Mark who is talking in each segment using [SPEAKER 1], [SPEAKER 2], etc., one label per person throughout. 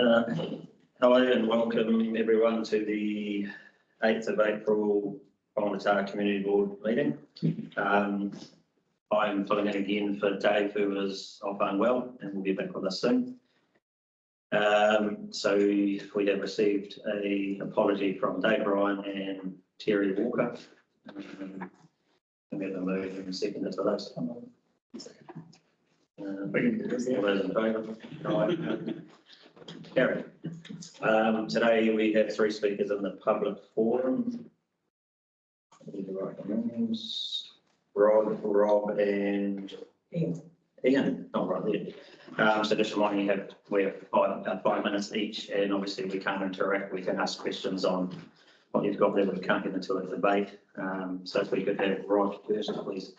[SPEAKER 1] Hello and welcome everyone to the 8th of April Whangamatā Community Board meeting. I'm filling in again for Dave, who is off unwell and will be back with us soon. So we have received an apology from Dave Ryan and Terry Walker. And we have a move in a second to those. All those in favour? Carry. Today we have 3 speakers in the public forum. Rob and Ian. Oh, right there. So just reminding you, we have 5 minutes each, and obviously we can't interact. We can ask questions on what you've got there, but we can't get into a debate. So if we could have Rob first, please.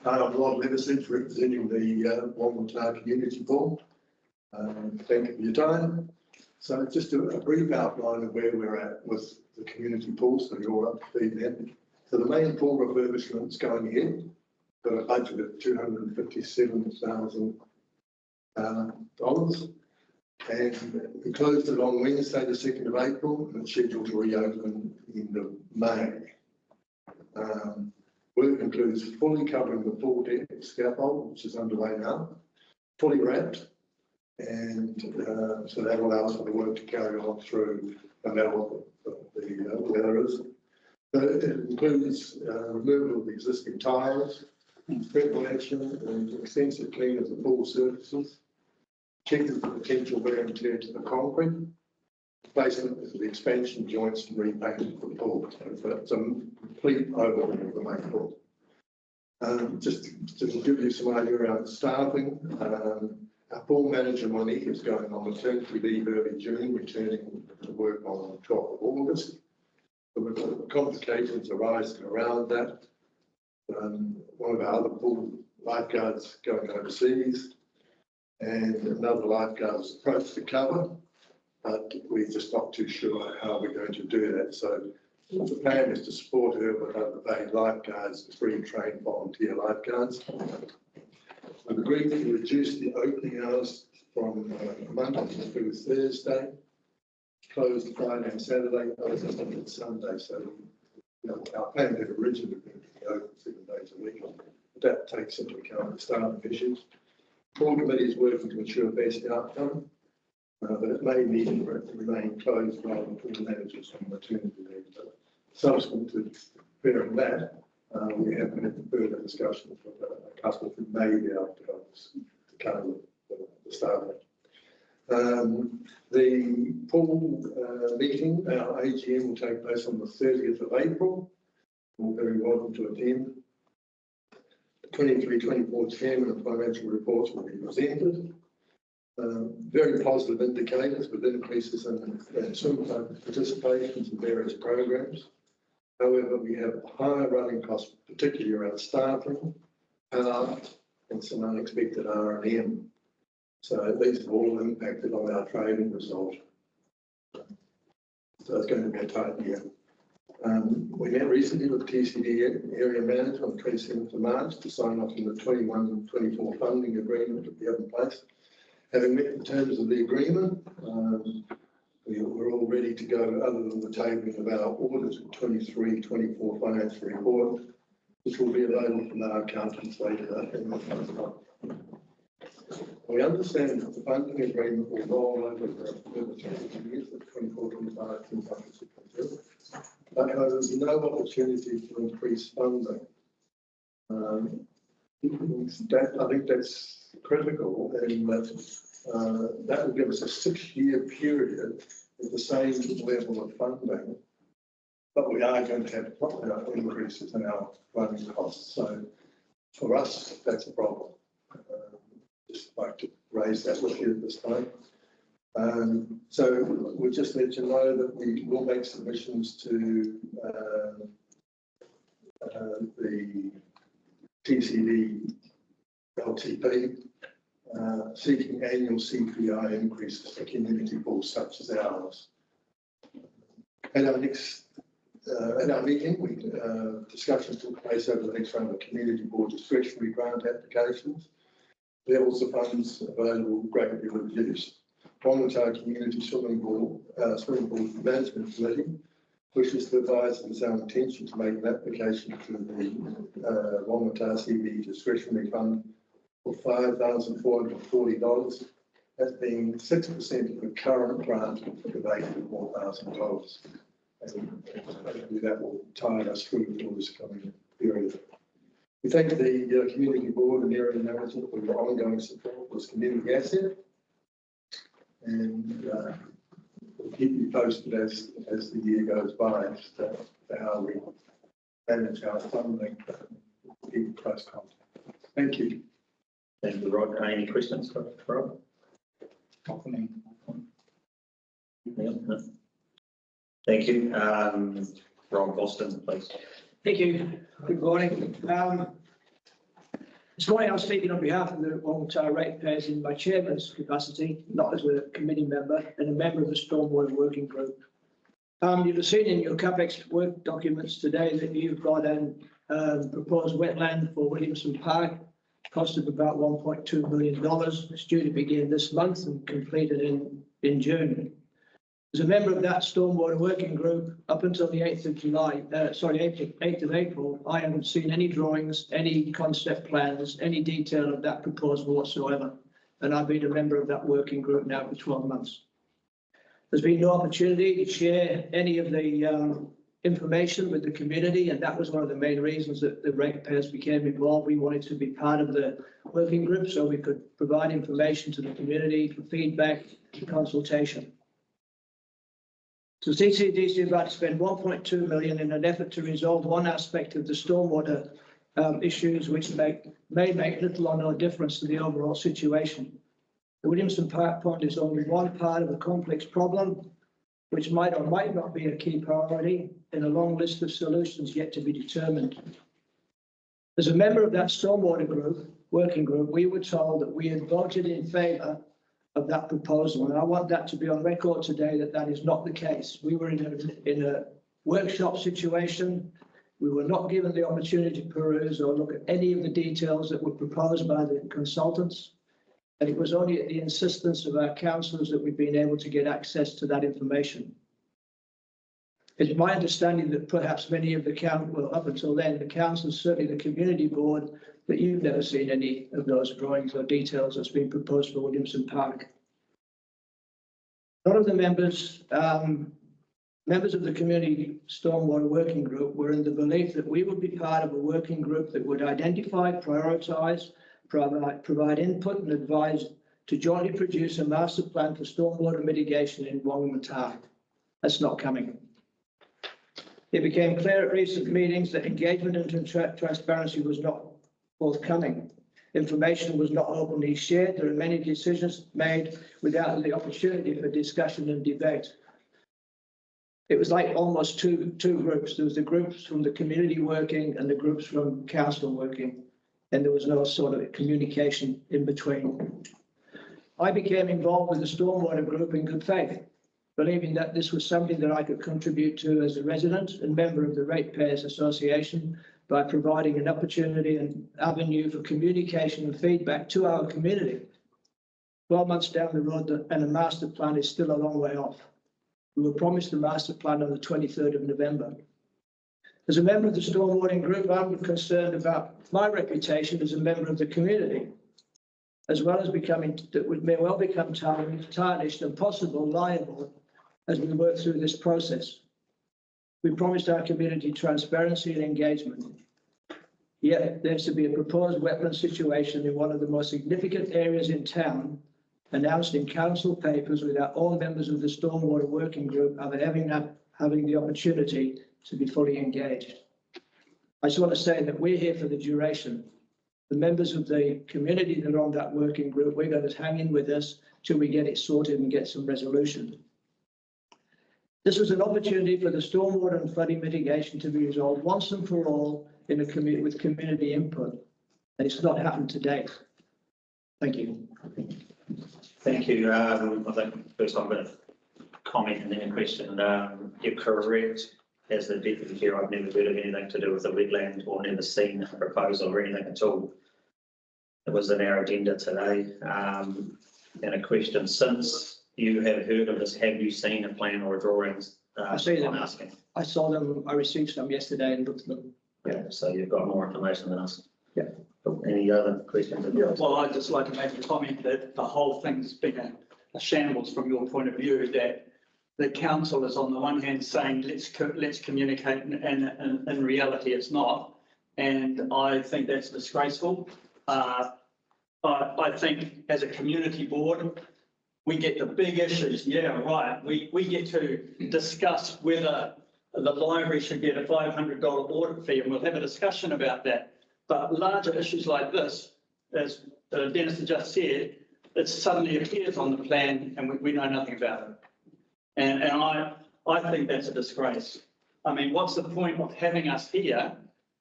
[SPEAKER 2] I'm Rob Leversage, representing the Whangamatā Community Board. Thank you for your time. So just a brief outline of where we're at with the community pool, so you're all up to speed then. So the main pool refurbishment is going ahead. Got a budget of $257,000, and we closed it on Wednesday, the 2nd of April, and it's scheduled to reopen in the end of May. Work includes fully covering the full deck scaffold, which is underway now, fully wrapped, and so that allows for the work to carry on through no matter what the weather is. So it includes removal of the existing tiles, preparation and extensive clean of the pool surfaces, checking for potential wear and tear to the concrete, placement of the expansion joints and repainting for the pool. So it's a complete overhaul of the main pool. Just to give you some idea around staffing, our pool manager Monique is going on maternity leave early June, returning to work on the 12th of August. But we've got complications arising around that. One of our other pool lifeguards going overseas, and another lifeguard's approached to cover, but we're just not too sure how we're going to do that. So the plan is to support her with underpaid lifeguards and 3 trained volunteer lifeguards. We've agreed to reduce the opening hours from Monday through Thursday, closed Friday and Saturday, open on Sunday. So our plan had originally been to be open 7 days a week. That takes into account the staffing issues. The Board committee is working to ensure best outcome. But it may need for it to remain closed while the pool managers on maternity leave. But subsequent to preparing that, we have had further discussions with a customer who may be able to help us to cover the staffing. The pool meeting, our AGM, will take place on the 30th of April. You're very welcome to attend. The 23-24 chairman and financial reports will be presented. Very positive indicators with increases in swim participations in various programs. However, we have higher running costs, particularly around staffing, power, and some unexpected R&M. So these have all impacted on our trading result. So it's going to be a tight year. We met recently with TCD area manager on the 27th of March to sign off on the 21-24 funding agreement that we have in place. Having met the terms of the agreement, we're all ready to go, other than the tabling of our audited 23-24 financial report, which will be available from our accountants later in the month. We understand that the funding agreement will roll over for a further 20 years, at 24-25, 2022, but there's no opportunity to increase funding. I think that's critical, and that will give us a 6-year period with the same level of funding, but we are going to have increases in our running costs. So for us, that's a problem. Just like to raise that with you at this time. So we'll just let you know that we will make submissions to the TCD LTP, seeking annual CPI increases for community pools such as ours. At our next in our meeting, discussions took place over the next round of community board discretionary grant applications. Levels of funds available greatly reduced. Whangamatā Community Board Management Committee wishes to advise of its own intention to make an application to the Whangamatā CB discretionary fund for $5,440. That's being 6% of the current grant of $84,000. And hopefully that will tide us through for this coming period. We thank the community board and area management for your ongoing support for this community asset, and we'll keep you posted as the year goes by as to how we manage our funding. We'll keep in close contact. Thank you.
[SPEAKER 1] Thank you, Rod. Any questions for Rod? Yeah, no. Thank you. Rob Boston, please.
[SPEAKER 3] Thank you. Good morning. This morning I was speaking on behalf of the Whangamatā ratepayers in my chairman's capacity, not as a committee member, and a member of the Stormwater Working Group. You'll have seen in your CapEx work documents today that you've got a proposed wetland for Williamson Park, cost of about $1.2 million. It's due to begin this month and completed in June. As a member of that Stormwater Working Group, up until the 8th of April, I haven't seen any drawings, any concept plans, any detail of that proposal whatsoever. And I've been a member of that working group now for 12 months. There's been no opportunity to share any of the information with the community, and that was one of the main reasons that the ratepayers became involved. We wanted to be part of the working group so we could provide information to the community for feedback and consultation. So CCDC is about to spend $1.2 million in an effort to resolve one aspect of the stormwater issues, which may make little or no difference to the overall situation. The Williamson Park Pond is only one part of a complex problem, which might or might not be a key priority in a long list of solutions yet to be determined. As a member of that stormwater working group, we were told that we had voted in favour of that proposal, and I want that to be on record today that that is not the case. We were in a workshop situation. We were not given the opportunity to peruse or look at any of the details that were proposed by the consultants, and it was only at the insistence of our councillors that we've been able to get access to that information. It's my understanding that perhaps many of the up until then, the councillors, certainly the community board, that you've never seen any of those drawings or details that's been proposed for Williamson Park. None of the members of the Community Stormwater Working Group were in the belief that we would be part of a working group that would identify, prioritise, provide input and advise to jointly produce a master plan for stormwater mitigation in Whangamatā. That's not coming. It became clear at recent meetings that engagement and transparency was not forthcoming. Information was not openly shared. There are many decisions made without the opportunity for discussion and debate. It was like almost two groups. There was the groups from the community working and the groups from council working, and there was no sort of communication in between. I became involved with the stormwater group in good faith, believing that this was something that I could contribute to as a resident and member of the Ratepayers Association by providing an opportunity and avenue for communication and feedback to our community. 12 months down the road and a master plan is still a long way off. We were promised the master plan on the 23rd of November. As a member of the stormwater group, I'm concerned about my reputation as a member of the community, as well as may well become tarnished and possible liable as we work through this process. We promised our community transparency and engagement. Yet there's to be a proposed wetland situation in one of the most significant areas in town, announced in council papers without all members of the Stormwater Working Group having the opportunity to be fully engaged. I just want to say that we're here for the duration. The members of the community that are on that working group, we're going to hang in with us till we get it sorted and get some resolution. This was an opportunity for the stormwater and flooding mitigation to be resolved once and for all in a with community input, and it's not happened to date. Thank you.
[SPEAKER 1] Thank you. I think first I'm going to comment and then a question. You're correct. as the deputy chair, I've never heard of anything to do with the wetland or never seen a proposal or anything at all. It was in our agenda today. And a question, since you have heard of this, have you seen a plan or a drawings?
[SPEAKER 3] I see them.
[SPEAKER 1] I'm asking.
[SPEAKER 3] I saw them, I received them yesterday and looked at them.
[SPEAKER 1] Yeah, so you've got more information than us.
[SPEAKER 3] Yeah.
[SPEAKER 1] Any other questions?
[SPEAKER 4] Yeah, well, I'd just like to make a comment that the whole thing's been a shambles from your point of view, that the council is on the one hand saying, let's communicate, and in reality, it's not. And I think that's disgraceful. I think as a community board, we get the big issues. Yeah, right. We get to discuss whether the library should get a $500 audit fee, and we'll have a discussion about that. But larger issues like this, as Dennis has just said, it suddenly appears on the plan and we know nothing about it. And I think that's a disgrace. I mean, what's the point of having us here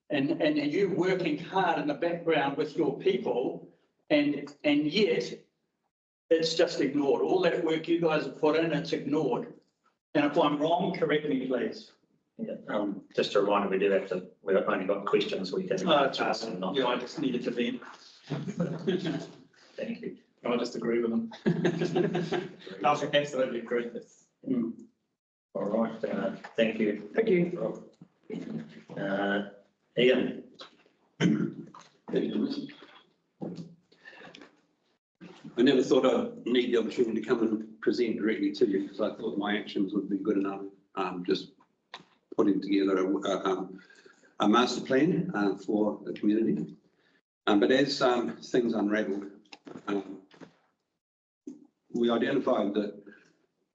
[SPEAKER 4] and you working hard in the background with your people and yet it's just ignored. All that work you guys have put in, it's ignored. And if I'm wrong, correct me, please.
[SPEAKER 1] Yeah, just a reminder, we've only got questions we can ask and not.
[SPEAKER 4] Yeah, I just needed to vent.
[SPEAKER 1] Thank you.
[SPEAKER 5] I just agree with them. I absolutely agree.
[SPEAKER 1] All right, thank you.
[SPEAKER 3] Thank you.
[SPEAKER 1] Ian.
[SPEAKER 6] I never thought I'd need the opportunity to come and present directly to you because I thought my actions would be good enough. Just putting together a master plan for the community. But as things unravelled, we identified that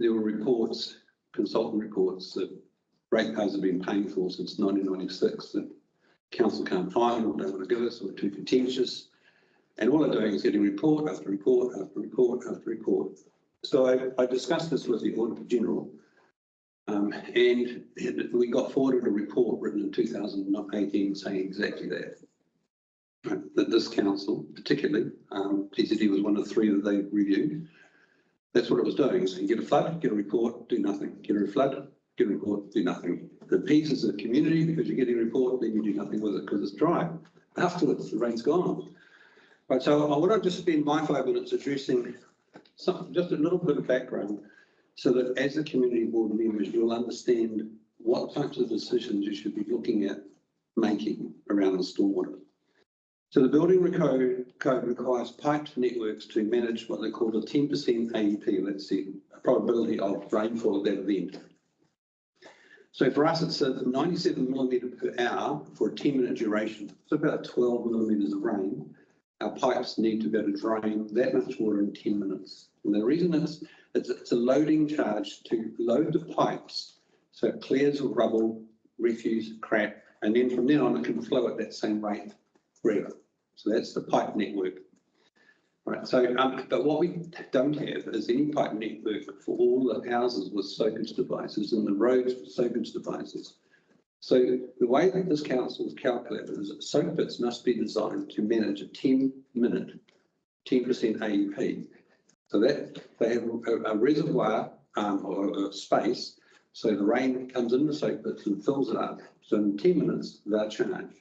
[SPEAKER 6] there were reports, consultant reports, that ratepayers have been paying for since 1996 that council can't find or don't want to give us or are too contentious. And all they're doing is getting report after report after report after report. So I discussed this with the Auditor General, and we got forwarded a report written in 2018 saying exactly that. Right, that this council, particularly, TCD was one of the three that they reviewed. That's what it was doing. So you get a flood, get a report, do nothing. Get a flood, get a report, do nothing. It appeases the community because you're getting a report, then you do nothing with it because it's dry. Afterwards, the rain's gone. Right, so I want to just spend my 5 minutes addressing just a little bit of background so that as a community board members, you'll understand what types of decisions you should be looking at making around the stormwater. So the building code requires piped networks to manage what they call a 10% AEP, let's see, a probability of rainfall at that event. So for us, it's a 97 millimetre per hour for a 10-minute duration. So about 12 millimetres of rain. Our pipes need to be able to drain that much water in 10 minutes. And the reason it's a loading charge to load the pipes so it clears of rubble, refuse, crap, and then from then on it can flow at that same rate forever. So that's the pipe network. Right, so, but what we don't have is any pipe network for all the houses with soakage devices and the roads with soakage devices. So the way that this council is calculated is that soak pits must be designed to manage a 10-minute, 10% AEP. So that they have a reservoir or a space, so the rain comes in the soak pits and fills it up. So in 10 minutes, they're charged.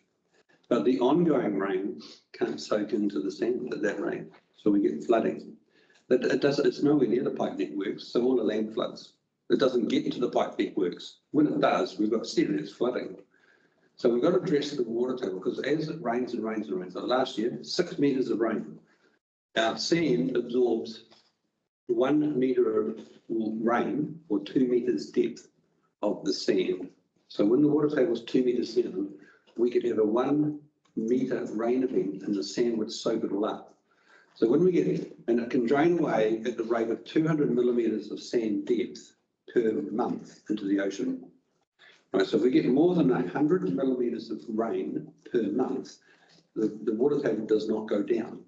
[SPEAKER 6] But the ongoing rain can't soak into the sand at that rate. So we get flooding. It's nowhere near the pipe networks, so all the land floods. It doesn't get into the pipe networks. When it does, we've got serious flooding. So we've got to address the water table because as it rains and rains and rains, like last year, 6 metres of rain. Our sand absorbs 1 metre of rain or 2 metres depth of the sand. So when the water table is 2 metres down, we could have a 1 metre rain event and the sand would soak it all up. So when we get it, and it can drain away at the rate of 200 millimetres of sand depth per month into the ocean. Right, so if we get more than 100 millimetres of rain per month, the water table does not go down.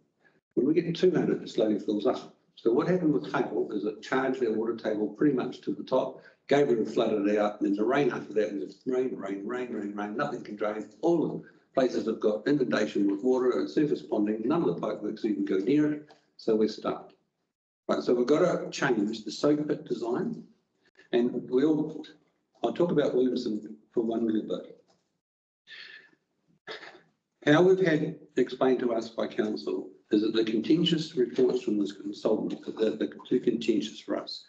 [SPEAKER 6] When we get 200, it slowly fills up. So what happened with hail is it charged our water table pretty much to the top, gave it and flooded it out, and then the rain after that was rain, rain, rain, rain, rain, nothing can drain. All of the places have got inundation with water and surface ponding, none of the pipe works even go near it, so we're stuck. Right, so we've got to change the soak pit design, and I'll talk about Williamson for one little bit. How we've had explained to us by council is that the contentious reports from this consultant, they're too contentious for us.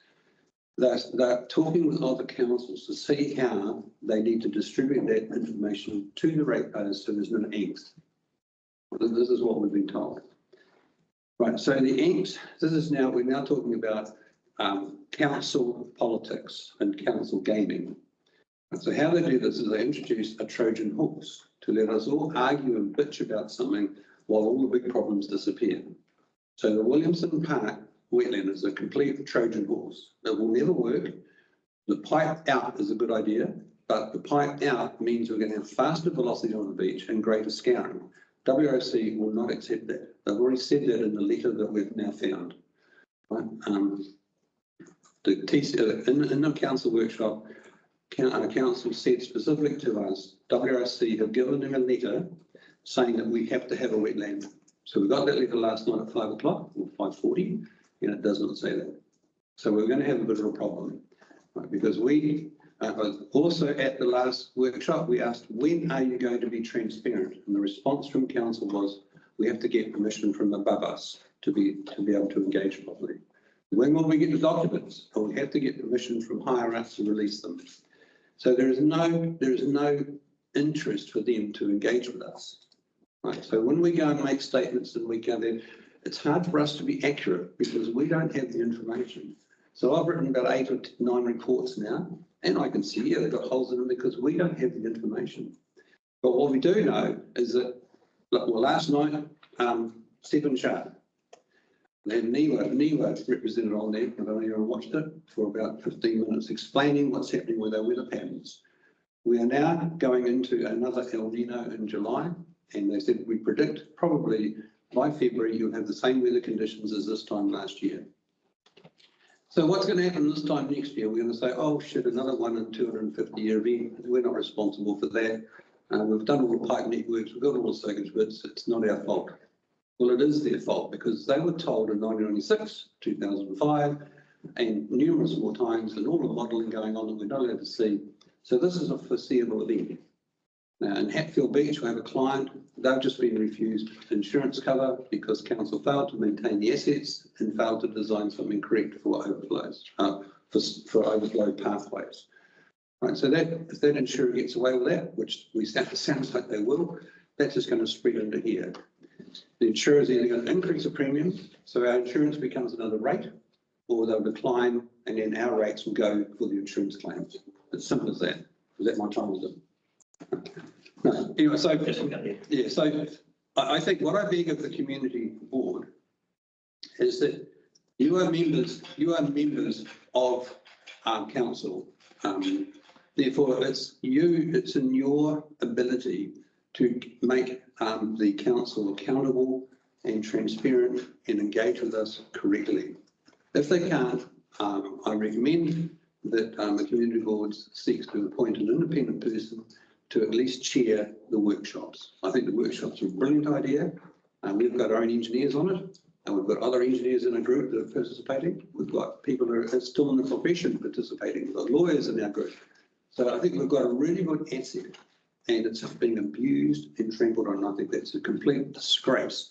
[SPEAKER 6] They're talking with other councils to see how they need to distribute that information to the ratepayers so there's no angst. This is what we've been told. Right, so the angst, we're now talking about council politics and council gaming. And so how they do this is they introduce a Trojan horse to let us all argue and bitch about something while all the big problems disappear. So the Williamson Park wetland is a complete Trojan horse. It will never work. The pipe out is a good idea, but the pipe out means we're going to have faster velocity on the beach and greater scouring. WRC will not accept that. They've already said that in the letter that we've now found. Right? The TC, in the council workshop, council said specific to us, WRC have given them a letter saying that we have to have a wetland. So we got that letter last night at 5 o'clock or 5:40, and it does not say that. So we're going to have a bit of a problem, right? Because we also at the last workshop, we asked, when are you going to be transparent? And the response from council was, we have to get permission from above us to be able to engage properly. When will we get the documents? Well, we have to get permission from higher ups to release them. So there is no interest for them to engage with us. Right. So when we go and make statements and we go there, it's hard for us to be accurate because we don't have the information. So I've written about 8 or 9 reports now, and I can see, yeah, they've got holes in them because we don't have the information. But what we do know is that, well, last night, 7 sharp. They had NEWA represented on there, I don't know if you watched it, for about 15 minutes explaining what's happening with our weather patterns. We are now going into another El Nino in July, and they said we predict probably by February you'll have the same weather conditions as this time last year. So what's going to happen this time next year? We're going to say, oh shit, another 1 in 250-year event. We're not responsible for that. We've done all the pipe networks, we've got all the circuit bits, it's not our fault. Well, it is their fault because they were told in 1996, 2005, and numerous more times, and all the modelling going on that we're not allowed to see. So this is a foreseeable event. Now, in Hatfield Beach, we have a client, they've just been refused insurance cover because council failed to maintain the assets and failed to design something correct for overflows, for overflow pathways. Right, so that if that insurer gets away with that, which sounds like they will, that's just going to spread into here. The insurer is either going to increase the premium, so our insurance becomes another rate, or they'll decline, and then our rates will go for the insurance claims. It's simple as that. Is that my time with them? No. Anyway, so yeah, so I think what I beg of the community board is that you are members of council. Therefore, it's in your ability to make the council accountable and transparent and engage with us correctly. If they can't, I recommend that the community board seeks to appoint an independent person to at least chair the workshops. I think the workshops are a brilliant idea. We've got our own engineers on it, and we've got other engineers in a group that are participating. We've got people who are still in the profession participating. We've got lawyers in our group. So I think we've got a really good asset, and it's being abused and trampled on. I think that's a complete disgrace.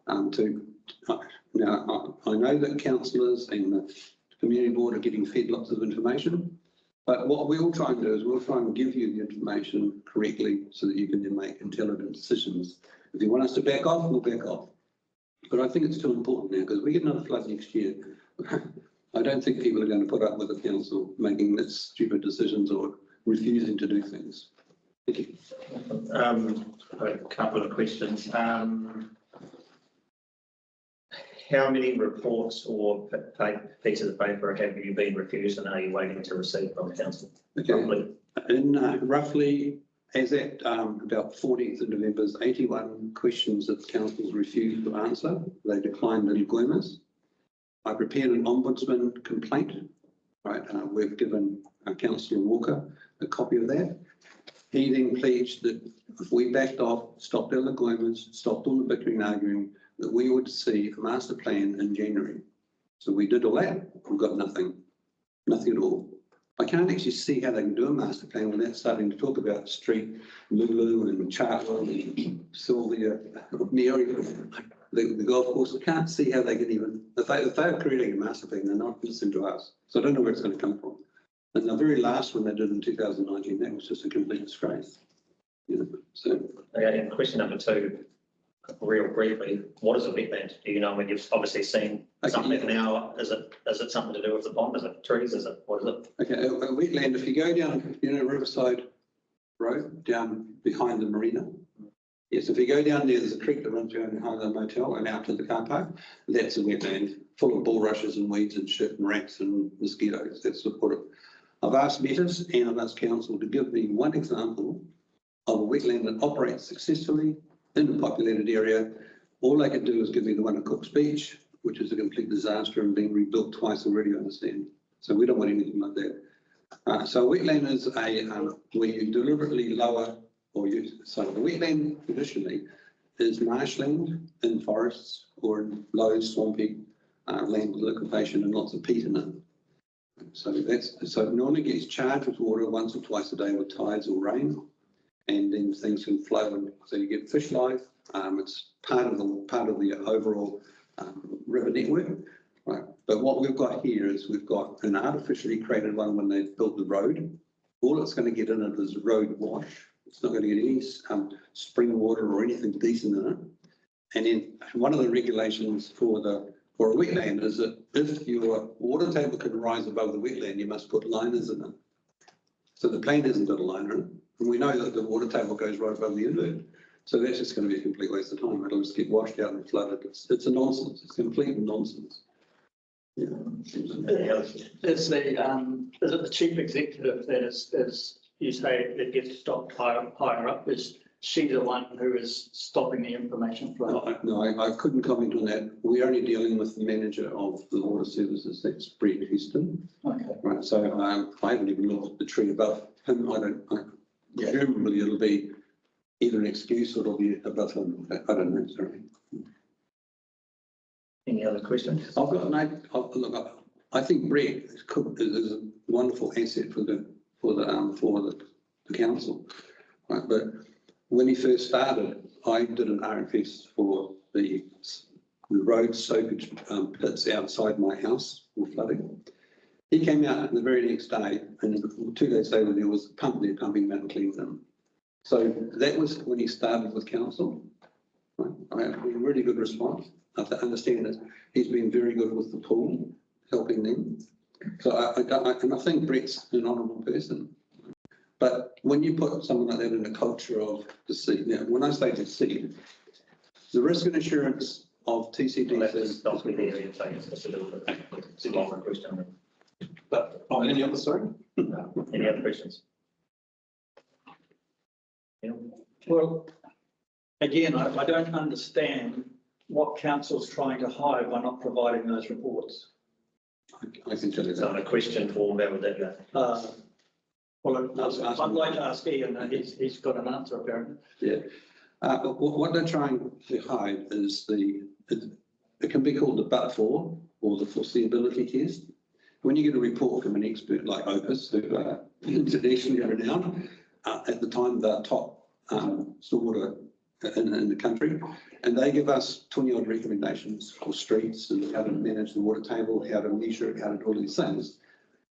[SPEAKER 6] Now, I know that councillors and the community board are getting fed lots of information, but what we'll try and do is we'll try and give you the information correctly so that you can then make intelligent decisions. If you want us to back off, we'll back off. But I think it's too important now because we get another flood next year. I don't think people are going to put up with the council making this stupid decisions or refusing to do things. Thank you.
[SPEAKER 1] A couple of questions. How many reports or pieces of paper have you been refused and are you waiting to receive from council?
[SPEAKER 6] Okay. Roughly, as at about 14th of November, 81 questions that the council refused to answer. They declined in agreements. I prepared an ombudsman complaint. Right, we've given Councillor Walker a copy of that. He then pledged that if we backed off, stopped our agreements, stopped all the bickering and arguing, that we would see a master plan in January. So we did all that. We've got nothing at all. I can't actually see how they can do a master plan when they're starting to talk about street, Lulu and Chartwell and Sylvia, Mary, the golf course. I can't see how they can even, if they are creating a master plan, they're not listening to us. So I don't know where it's going to come from. And the very last one they did in 2019, that was just a complete disgrace. You know, so.
[SPEAKER 1] Okay, and question number 2, real briefly, what is a wetland? Do you know when you've obviously seen something now? Is it something to do with the pond? Is it trees? Is it, what is it?
[SPEAKER 6] Okay, a wetland, if you go down, you know, Riverside Road, down behind the marina. Yes, if you go down there, there's a creek that runs behind the motel and out to the car park. That's a wetland full of bulrushes and weeds and shit and rats and mosquitoes. That's what it. I've asked Metis and I've asked council to give me one example of a wetland that operates successfully in a populated area. All they can do is give me the one at Cook's Beach, which is a complete disaster and being rebuilt twice already, I understand. So we don't want anything like that. So a wetland is where you deliberately lower or use. So the wetland traditionally is marshland in forests or in low swampy land with liquefaction and lots of peat in it. So it normally gets charged with water once or twice a day with tides or rain, and then things can flow, and so you get fish life. It's part of the overall river network, right? But what we've got here is we've got an artificially created one when they built the road. All it's going to get in it is road wash. It's not going to get any spring water or anything decent in it. And then one of the regulations for a wetland is that if your water table can rise above the wetland, you must put liners in it. So the plan hasn't got a liner in it. And we know that the water table goes right above the inlet. So that's just going to be a complete waste of time. It'll just get washed out and flooded. It's a nonsense. It's complete nonsense. Yeah.
[SPEAKER 4] Is it the chief executive that is you say that gets stopped higher up? Is she the one who is stopping the information flow?
[SPEAKER 6] No, I couldn't comment on that. We're only dealing with the manager of the water services. That's Brett Houston. Okay. Right. So I haven't even looked at the tree above him. Presumably it'll be either an excuse or it'll be above him. I don't know. Sorry.
[SPEAKER 1] Any other questions?
[SPEAKER 6] I've got look. I think Brett is a wonderful asset for the council, right? But when he first started, I did an RFS for the road soakage pits outside my house for flooding. He came out the very next day, and 2 days later there was a pump there pumping them and cleaning them. So that was when he started with council. Right? I had a really good response. I understand that he's been very good with the pool, helping them. So I think Brett's an honourable person. But when you put someone like that in a culture of deceit, now when I say deceit, the risk and assurance of TCD.
[SPEAKER 1] Let's stop with the area and take it's a little bit too long a question.
[SPEAKER 6] But any other, sorry?
[SPEAKER 1] Any other questions? Yeah.
[SPEAKER 4] Well, again, I don't understand what council's trying to hide by not providing those reports.
[SPEAKER 6] I can tell you
[SPEAKER 1] So
[SPEAKER 6] that.
[SPEAKER 1] a question form, where would that go?
[SPEAKER 4] Well, I'd like to ask Ian, he's got an answer apparently.
[SPEAKER 6] Yeah. What they're trying to hide is it can be called the but-for or the foreseeability test. When you get a report from an expert like Opus, who are internationally renowned, at the time they're top stormwater in the country, and they give us 20-odd recommendations for streets and how to manage the water table, how to measure it, how to do all these things,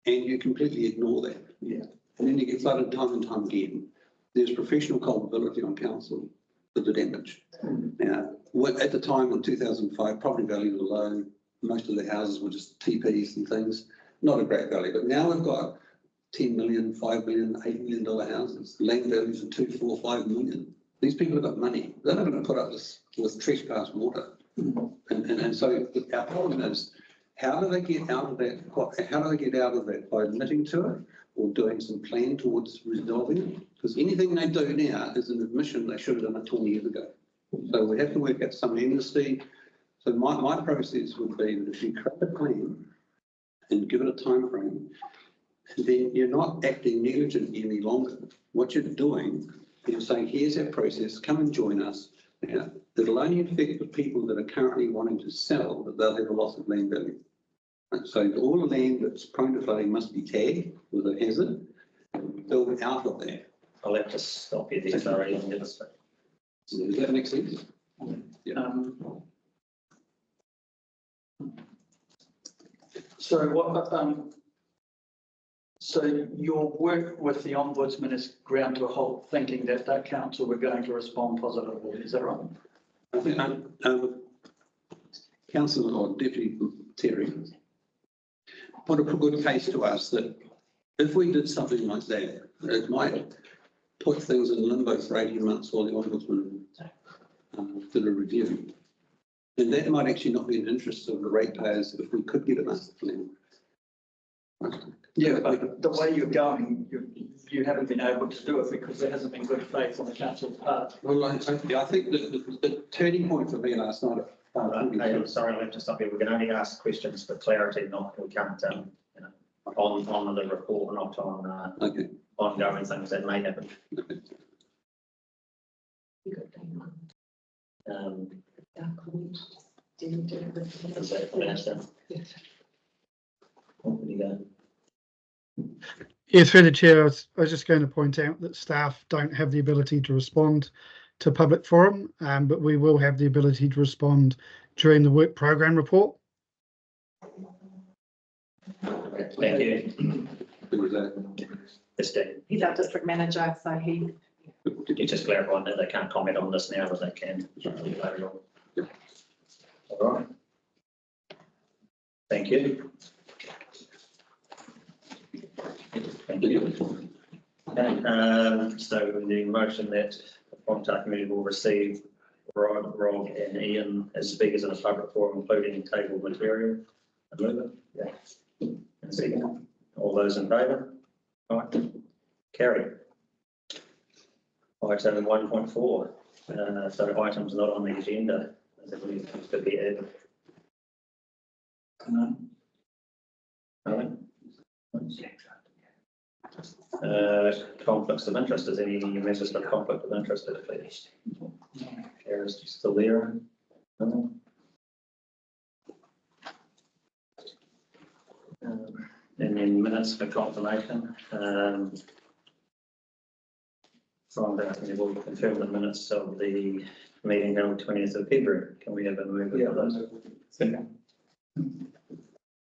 [SPEAKER 6] and you completely ignore that. Yeah. And then you get flooded time and time again. There's professional culpability on council for the damage. Now, at the time in 2005, property values were low. Most of the houses were just teepees and things. Not a great value, but now we've got 10 million, 5 million, $8 million houses. Land values are 2, 4, 5 million. These people have got money. They're not going to put up with trespass water. And so our problem is, how do they get out of that? How do they get out of that? By admitting to it or doing some plan towards resolving it? Because anything they do now is an admission they should have done it 20 years ago. So we have to work out some amnesty. So my process would be that if you create a plan and give it a time frame, then you're not acting negligently any longer. What you're doing, you're saying, here's our process, come and join us. Now, it'll only affect the people that are currently wanting to sell, that they'll have a loss of land value. So all the land that's prone to flooding must be tagged with a hazard, build out of there.
[SPEAKER 1] I'll have to stop you there, sorry.
[SPEAKER 6] Does that make sense?
[SPEAKER 4] So what, so your work with the Ombudsman is ground to a halt, thinking that that council were going to respond positively, is that right?
[SPEAKER 6] I think, Councillor or Deputy Terry put a good case to us that if we did something like that, it might put things in limbo for 18 months while the Ombudsman did a review. And that might actually not be in the interest of the ratepayers if we could get a master plan.
[SPEAKER 4] Yeah, but the way you're going, you haven't been able to do it because there hasn't been good faith on the council's part.
[SPEAKER 6] Well, I think the turning point for me last night.
[SPEAKER 1] Okay, I'm sorry, I'll have to stop you. We can only ask questions for clarity, we can't, on the report, not on,
[SPEAKER 6] Okay.
[SPEAKER 1] ongoing things that may happen. Is that finished then? What would you go?
[SPEAKER 7] Yeah, through the chair, I was just going to point out that staff don't have the ability to respond to public forum, but we will have the ability to respond during the work programme report.
[SPEAKER 1] Thank you.
[SPEAKER 6] Who was that?
[SPEAKER 1] This day,
[SPEAKER 8] He's our district manager, so he,
[SPEAKER 1] did you just clarify that they can't comment on this now, but they can later on? All right. Thank you. Thank you. Okay, so the motion that the Whangamatā Community will receive Rob and Ian as speakers in a public forum, including tabled material. I move it. Yeah. And second. All those in favour? All right. Carry. Item 1.4. So items not on the agenda. I believe it could be added. No. Conflicts of interest. Is any members of conflict of interest? Please. Is still there? No. And then minutes for confirmation. From that, we will confirm the minutes of the meeting held 20th of February. Can we have a move of those?
[SPEAKER 4] Second.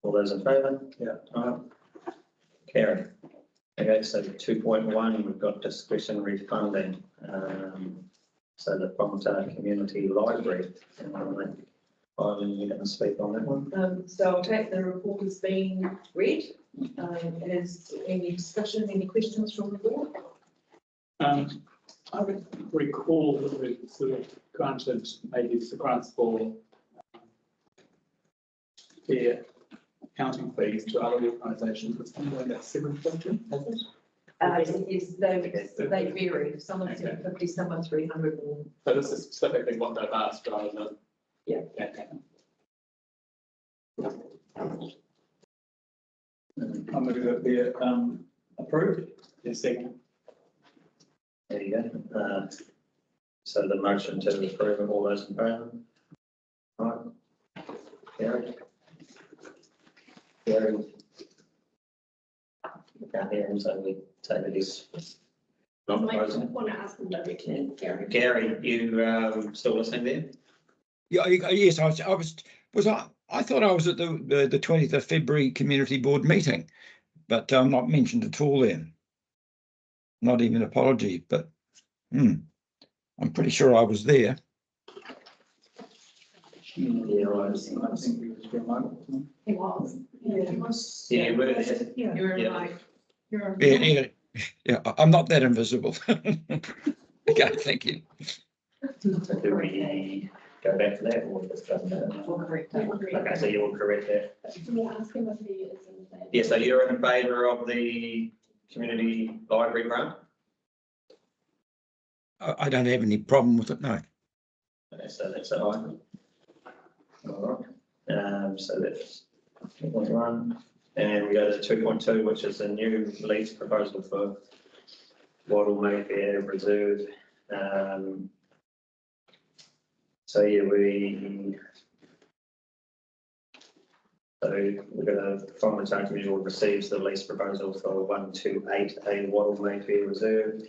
[SPEAKER 1] All those in favour?
[SPEAKER 4] Yeah.
[SPEAKER 1] All right. Carry. Okay, so 2.1, we've got discretionary funding. So the Whangamatā Community Library. Eileen, you going to speak on that one?
[SPEAKER 8] so I'll take the report as being read. Is any discussion, any questions from the board?
[SPEAKER 5] I would recall that we sort of granted maybe the grants for their accounting fees to other organisations. It's something like that 750, has it?
[SPEAKER 8] Yes, they vary. Some are 750, some are 300.
[SPEAKER 5] So this is specifically what they've asked rather than.
[SPEAKER 8] Yeah.
[SPEAKER 5] Okay.
[SPEAKER 4] I move that be approved.
[SPEAKER 5] Yes, second.
[SPEAKER 1] There you go. So the motion to approve, all those in favour? All right. Carried. Carried. Can't hear him, so we take it as not
[SPEAKER 8] I
[SPEAKER 1] proposing.
[SPEAKER 8] want to ask them directly, Gary.
[SPEAKER 1] Gary, you still listening there?
[SPEAKER 9] Yeah, yes, I thought I was at the 20th of February Community Board meeting, but I'm not mentioned at all then. Not even an apology, but I'm pretty sure I was there.
[SPEAKER 1] Yeah, right.
[SPEAKER 4] I think we was remote.
[SPEAKER 8] He was. Yeah, he was.
[SPEAKER 1] Yeah, you were there.
[SPEAKER 8] Yeah, you're
[SPEAKER 1] Yeah.
[SPEAKER 8] right. You're
[SPEAKER 9] Yeah, I'm not that invisible. Okay, thank you.
[SPEAKER 1] Do we go back to that or just doesn't matter? Okay, so you will correct that.
[SPEAKER 8] Can we ask him if he is in favor?
[SPEAKER 1] Yeah, so you're in favour of the community library grant?
[SPEAKER 9] I don't have any problem with it, no.
[SPEAKER 1] Okay, so that's an item. All right, so that's 2.1, and we go to 2.2, which is a new lease proposal for Wattle, Mayfair Reserve. So yeah, So we're going to, Whangamatā Community Board receives the lease proposal for 128A Wattle Mayfair Reserve.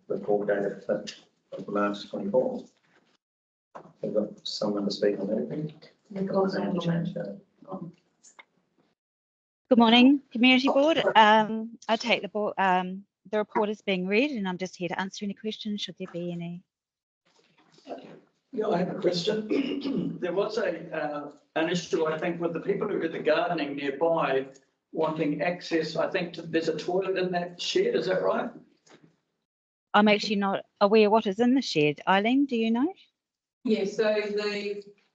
[SPEAKER 1] Report dated 5th of March 24. We've got someone to speak on that.
[SPEAKER 10] Good morning, Community Board. I take the board, the report is being read and I'm just here to answer any questions should there be any.
[SPEAKER 4] Yeah, I have a question. There was an issue, I think, with the people who did the gardening nearby wanting access. I think there's a toilet in that shed, is that right?
[SPEAKER 10] I'm actually not aware what is in the shed. Eileen, do you know?
[SPEAKER 8] Yeah, so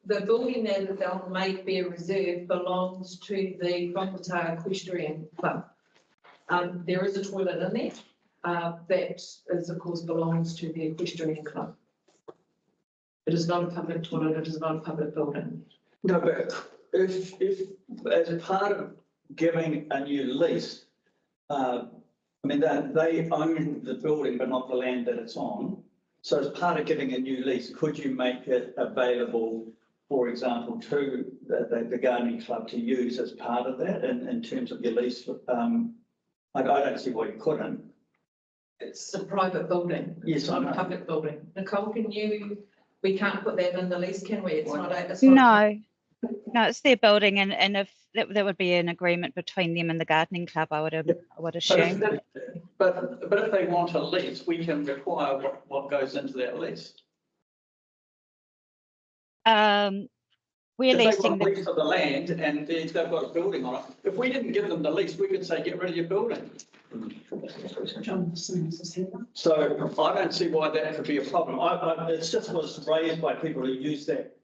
[SPEAKER 8] the building there that's on Mayfair Reserve belongs to the Whangamatā Equestrian Club. There is a toilet in there that is, of course, belongs to the Equestrian Club. It is not a public toilet, it is not a public building.
[SPEAKER 4] No, but if as part of giving a new lease, I mean, they own the building, but not the land that it's on. So as part of giving a new lease, could you make it available, for example, to the gardening club to use as part of that in terms of your lease? I don't see why you couldn't.
[SPEAKER 8] It's a private building.
[SPEAKER 4] Yes,
[SPEAKER 8] It's not a public building. Nicole, we can't put that in the lease, can we? It's not a.
[SPEAKER 10] No, it's their building and if that would be an agreement between them and the gardening club, I would assume.
[SPEAKER 4] But if they want a lease, we can require what goes into that lease.
[SPEAKER 10] We're leasing
[SPEAKER 4] the lease of the land and they've got a building on it. If we didn't give them the lease, we could say, get rid of your building. So I don't see why that could be a problem. It's just was raised by people who use that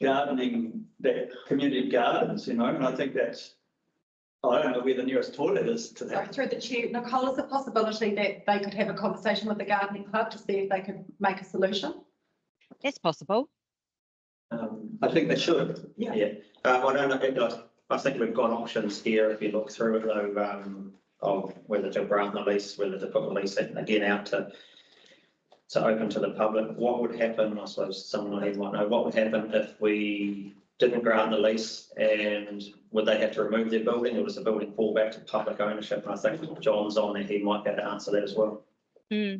[SPEAKER 4] gardening, that community gardens, you know, and I think that's, I don't know where the nearest toilet is to that.
[SPEAKER 11] Through the chair, Nicole, is the possibility that they could have a conversation with the gardening club to see if they could make a solution?
[SPEAKER 10] It's possible.
[SPEAKER 1] I think they should. Yeah. I don't know. I think we've got options here. If you look through it, though, of whether to grant the lease, whether to put the lease again out to open to the public. What would happen? I suppose someone here might know. What would happen if we didn't grant the lease, and would they have to remove their building, or does the building fall back to public ownership? And I think John's on there. He might be able to answer that as well.
[SPEAKER 10] Yeah,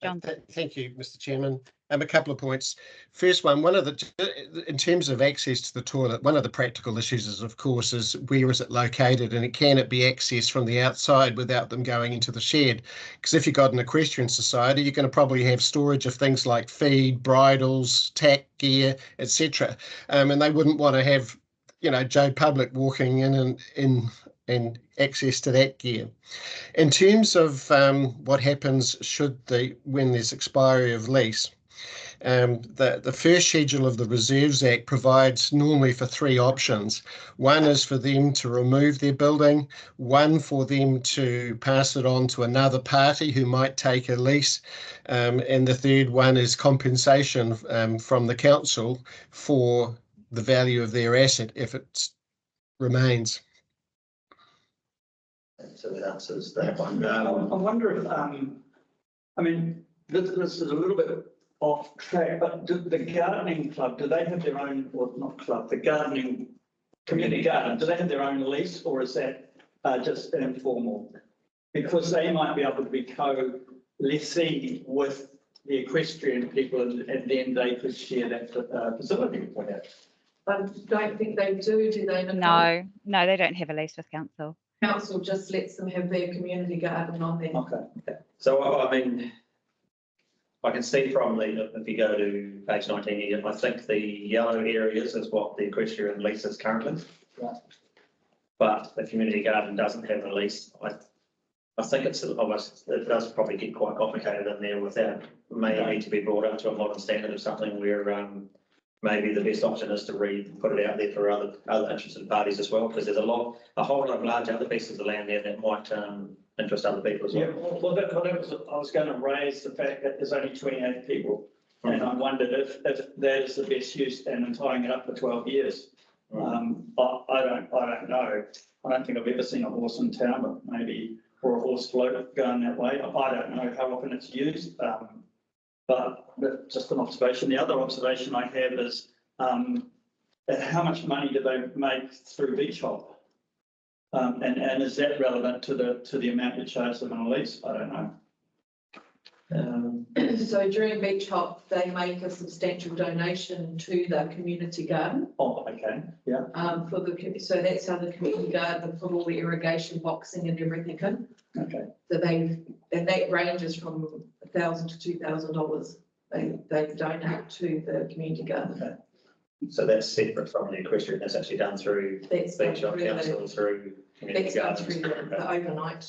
[SPEAKER 10] John.
[SPEAKER 12] Thank you, Mr. Chairman. A couple of points. First one, in terms of access to the toilet, one of the practical issues is, of course, is where is it located, and can it be accessed from the outside without them going into the shed? Because if you've got an equestrian society, you're going to probably have storage of things like feed, bridles, tack gear, etc. And they wouldn't want to have, you know, Joe Public walking in and access to that gear. In terms of what happens when there's expiry of lease, the first schedule of the Reserves Act provides normally for three options. One is for them to remove their building, one for them to pass it on to another party who might take a lease, and the third one is compensation from the council for the value of their asset if it remains.
[SPEAKER 1] So that answers that one.
[SPEAKER 4] I wonder if, I mean, this is a little bit off track, but the gardening club, do they have their own, or not club, the gardening community garden, do they have their own lease, or is that just informal? Because they might be able to be co-lessee with the equestrian people, and then they could share that facility with that.
[SPEAKER 8] I don't think they do they? Nicole?
[SPEAKER 10] No, they don't have a lease with council.
[SPEAKER 8] Council just lets them have their community garden on there.
[SPEAKER 1] Okay. So, I mean, I can see from if you go to page 19, I think the yellow areas is what the equestrian lease is currently.
[SPEAKER 4] Right.
[SPEAKER 1] But the community garden doesn't have a lease. I think it does probably get quite complicated in there without, may need to be brought up to a modern standard of something where maybe the best option is to put it out there for other interested parties as well, because there's a whole lot of large other pieces of land there that might interest other people as well.
[SPEAKER 4] Yeah, well, I was going to raise the fact that there's only 28 people, and I wondered if that is the best use, and tying it up for 12 years. But I don't know. I don't think I've ever seen a horse in town, but maybe, or a horse float going that way. I don't know how often it's used. But just an observation. The other observation I have is how much money do they make through Beach Hop? And is that relevant to the amount you charge them on a lease? I don't know.
[SPEAKER 8] So during Beach Hop, they make a substantial donation to the community garden.
[SPEAKER 4] Oh, okay, yeah.
[SPEAKER 8] So that's how the community garden put all the irrigation boxing and everything in.
[SPEAKER 4] Okay.
[SPEAKER 8] So and that ranges from $1,000 to $2,000. They donate to the community garden.
[SPEAKER 1] Okay. So that's separate from the equestrian. That's actually done through
[SPEAKER 8] That's
[SPEAKER 1] Beach Hop Council, through community
[SPEAKER 8] That's done
[SPEAKER 1] gardens.
[SPEAKER 8] through the overnight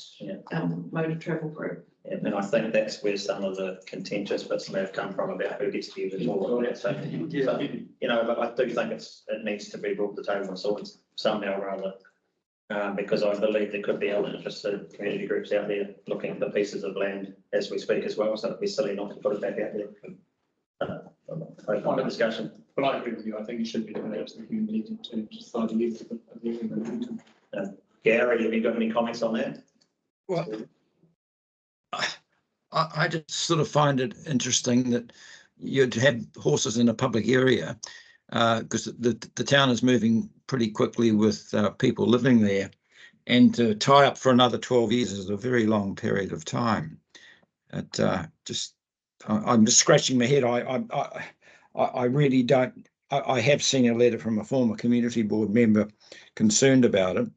[SPEAKER 8] motor travel group.
[SPEAKER 1] And I think that's where some of the contentious bits may have come from about who gets to use it all of that. So, but I do think it needs to be brought to the table and sorted somehow or other. Because I believe there could be other interested community groups out there looking for pieces of land as we speak as well. So it'd be silly not to put it back out there. Open the discussion.
[SPEAKER 5] But I agree with you. I think it should be done to the community to decide the use of the
[SPEAKER 1] Gary, have you got any comments on that?
[SPEAKER 9] Well, I just sort of find it interesting that you'd have horses in a public area because the town is moving pretty quickly with people living there, and to tie up for another 12 years is a very long period of time. I'm just scratching my head. I really don't. I have seen a letter from a former community board member concerned about it,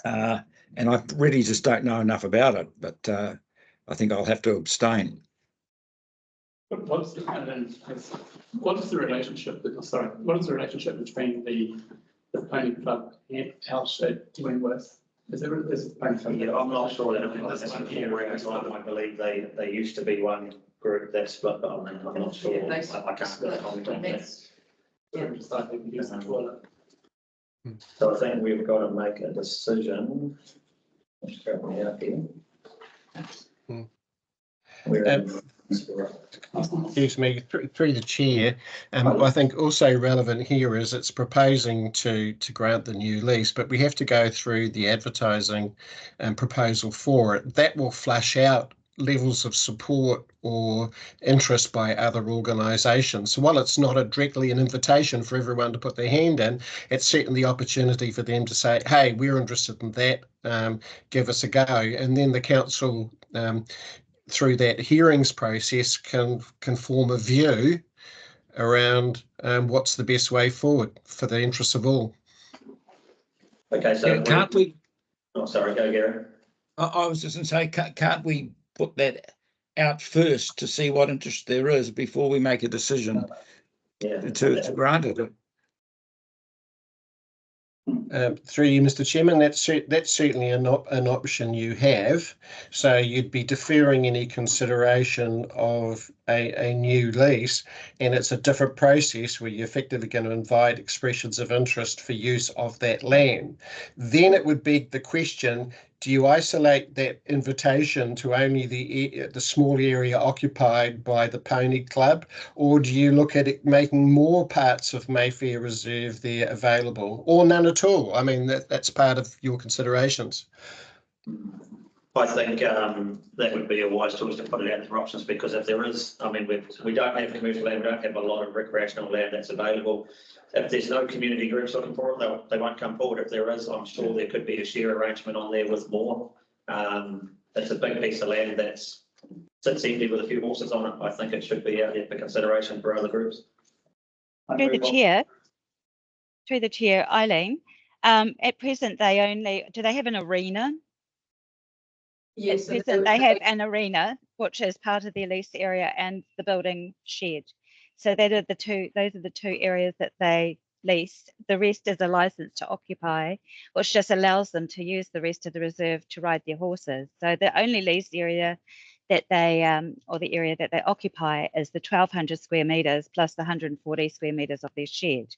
[SPEAKER 9] and I really just don't know enough about it. But I think I'll have to abstain.
[SPEAKER 5] But what is the relationship between the pony club and our shed dealing with? Is there a pony club?
[SPEAKER 1] Yeah, I'm not sure that I believe they used to be one group that split, but I'm not sure.
[SPEAKER 8] Yeah,
[SPEAKER 1] I can't comment on that. So I think we've got to make a decision. Let's go out here.
[SPEAKER 12] Excuse me, through the chair. I think also relevant here is it's proposing to grant the new lease, but we have to go through the advertising and proposal for it. That will flush out levels of support or interest by other organisations. So while it's not directly an invitation for everyone to put their hand in, it's certainly the opportunity for them to say, hey, we're interested in that, give us a go. And then the council, through that hearings process, can form a view around what's the best way forward for the interests of all.
[SPEAKER 1] Okay, so
[SPEAKER 9] Can't we?
[SPEAKER 1] Oh, sorry, go Gary.
[SPEAKER 9] I was just going to say, can't we put that out first to see what interest there is before we make a decision to grant it?
[SPEAKER 12] Through you, Mr. Chairman, that's certainly an option you have. So you'd be deferring any consideration of a new lease, and it's a different process where you're effectively going to invite expressions of interest for use of that land. Then it would beg the question, do you isolate that invitation to only the small area occupied by the Pony Club, or do you look at it making more parts of Mayfair Reserve there available, or none at all? I mean, that's part of your considerations.
[SPEAKER 1] I think that would be a wise choice to put it out for options, because if there is, I mean, we don't have commercial land, we don't have a lot of recreational land that's available. If there's no community groups looking for it, they won't come forward. If there is, I'm sure there could be a share arrangement on there with more. It's a big piece of land that sits empty with a few horses on it. I think it should be out there for consideration for other groups.
[SPEAKER 10] Through the chair, Eileen, at present do they have an arena?
[SPEAKER 8] Yes,
[SPEAKER 10] at present they have an arena, which is part of their lease area, and the building shed. So those are the two areas that they lease. The rest is a license to occupy, which just allows them to use the rest of the reserve to ride their horses. So the only lease area that they, or the area that they occupy, is the 1,200 square metres plus the 140 square metres of their shed.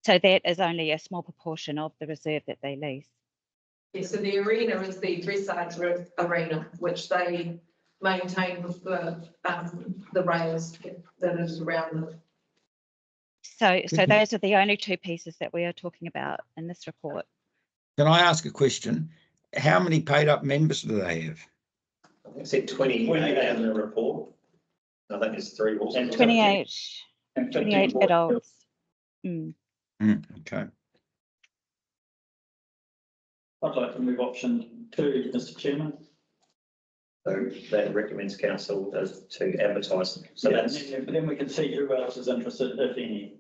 [SPEAKER 10] So that is only a small proportion of the reserve that they lease.
[SPEAKER 8] Yes, so the arena is the dressage arena, which they maintain with the rails that is around them.
[SPEAKER 10] So those are the only two pieces that we are talking about in this report.
[SPEAKER 9] Can I ask a question? How many paid up members do they have?
[SPEAKER 1] It said 28 in the report. I think it's 3 horses.
[SPEAKER 10] 28 adults.
[SPEAKER 9] Okay.
[SPEAKER 4] I'd like to move option 2, Mr Chairman.
[SPEAKER 1] So that recommends council as to advertise. So
[SPEAKER 4] Yeah,
[SPEAKER 1] that's,
[SPEAKER 4] and then we can see who else is interested, if any.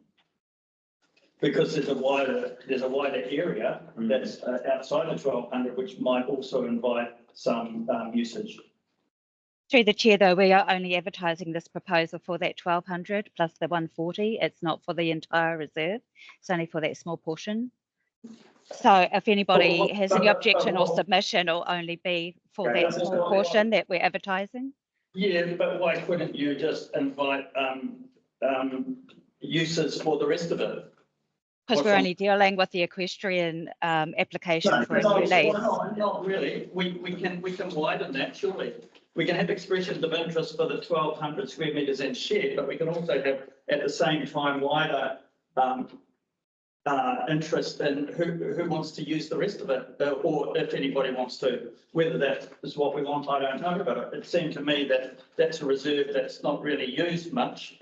[SPEAKER 4] Because there's a wider area that's outside of 1200, which might also invite some usage.
[SPEAKER 10] Through the chair, though, we are only advertising this proposal for that 1200 plus the 140. It's not for the entire reserve. It's only for that small portion. So if anybody has any objection or submission, it'll only be for that small portion that we're advertising.
[SPEAKER 4] Yeah, but why couldn't you just invite uses for the rest of it?
[SPEAKER 10] Because we're only dealing with the equestrian application for a new lease.
[SPEAKER 4] Not really. We can widen that, surely. We can have expressions of interest for the 1200 square metres and shed, but we can also have at the same time wider interest in who wants to use the rest of it, or if anybody wants to. Whether that is what we want, I don't know, but it seemed to me that that's a reserve that's not really used much.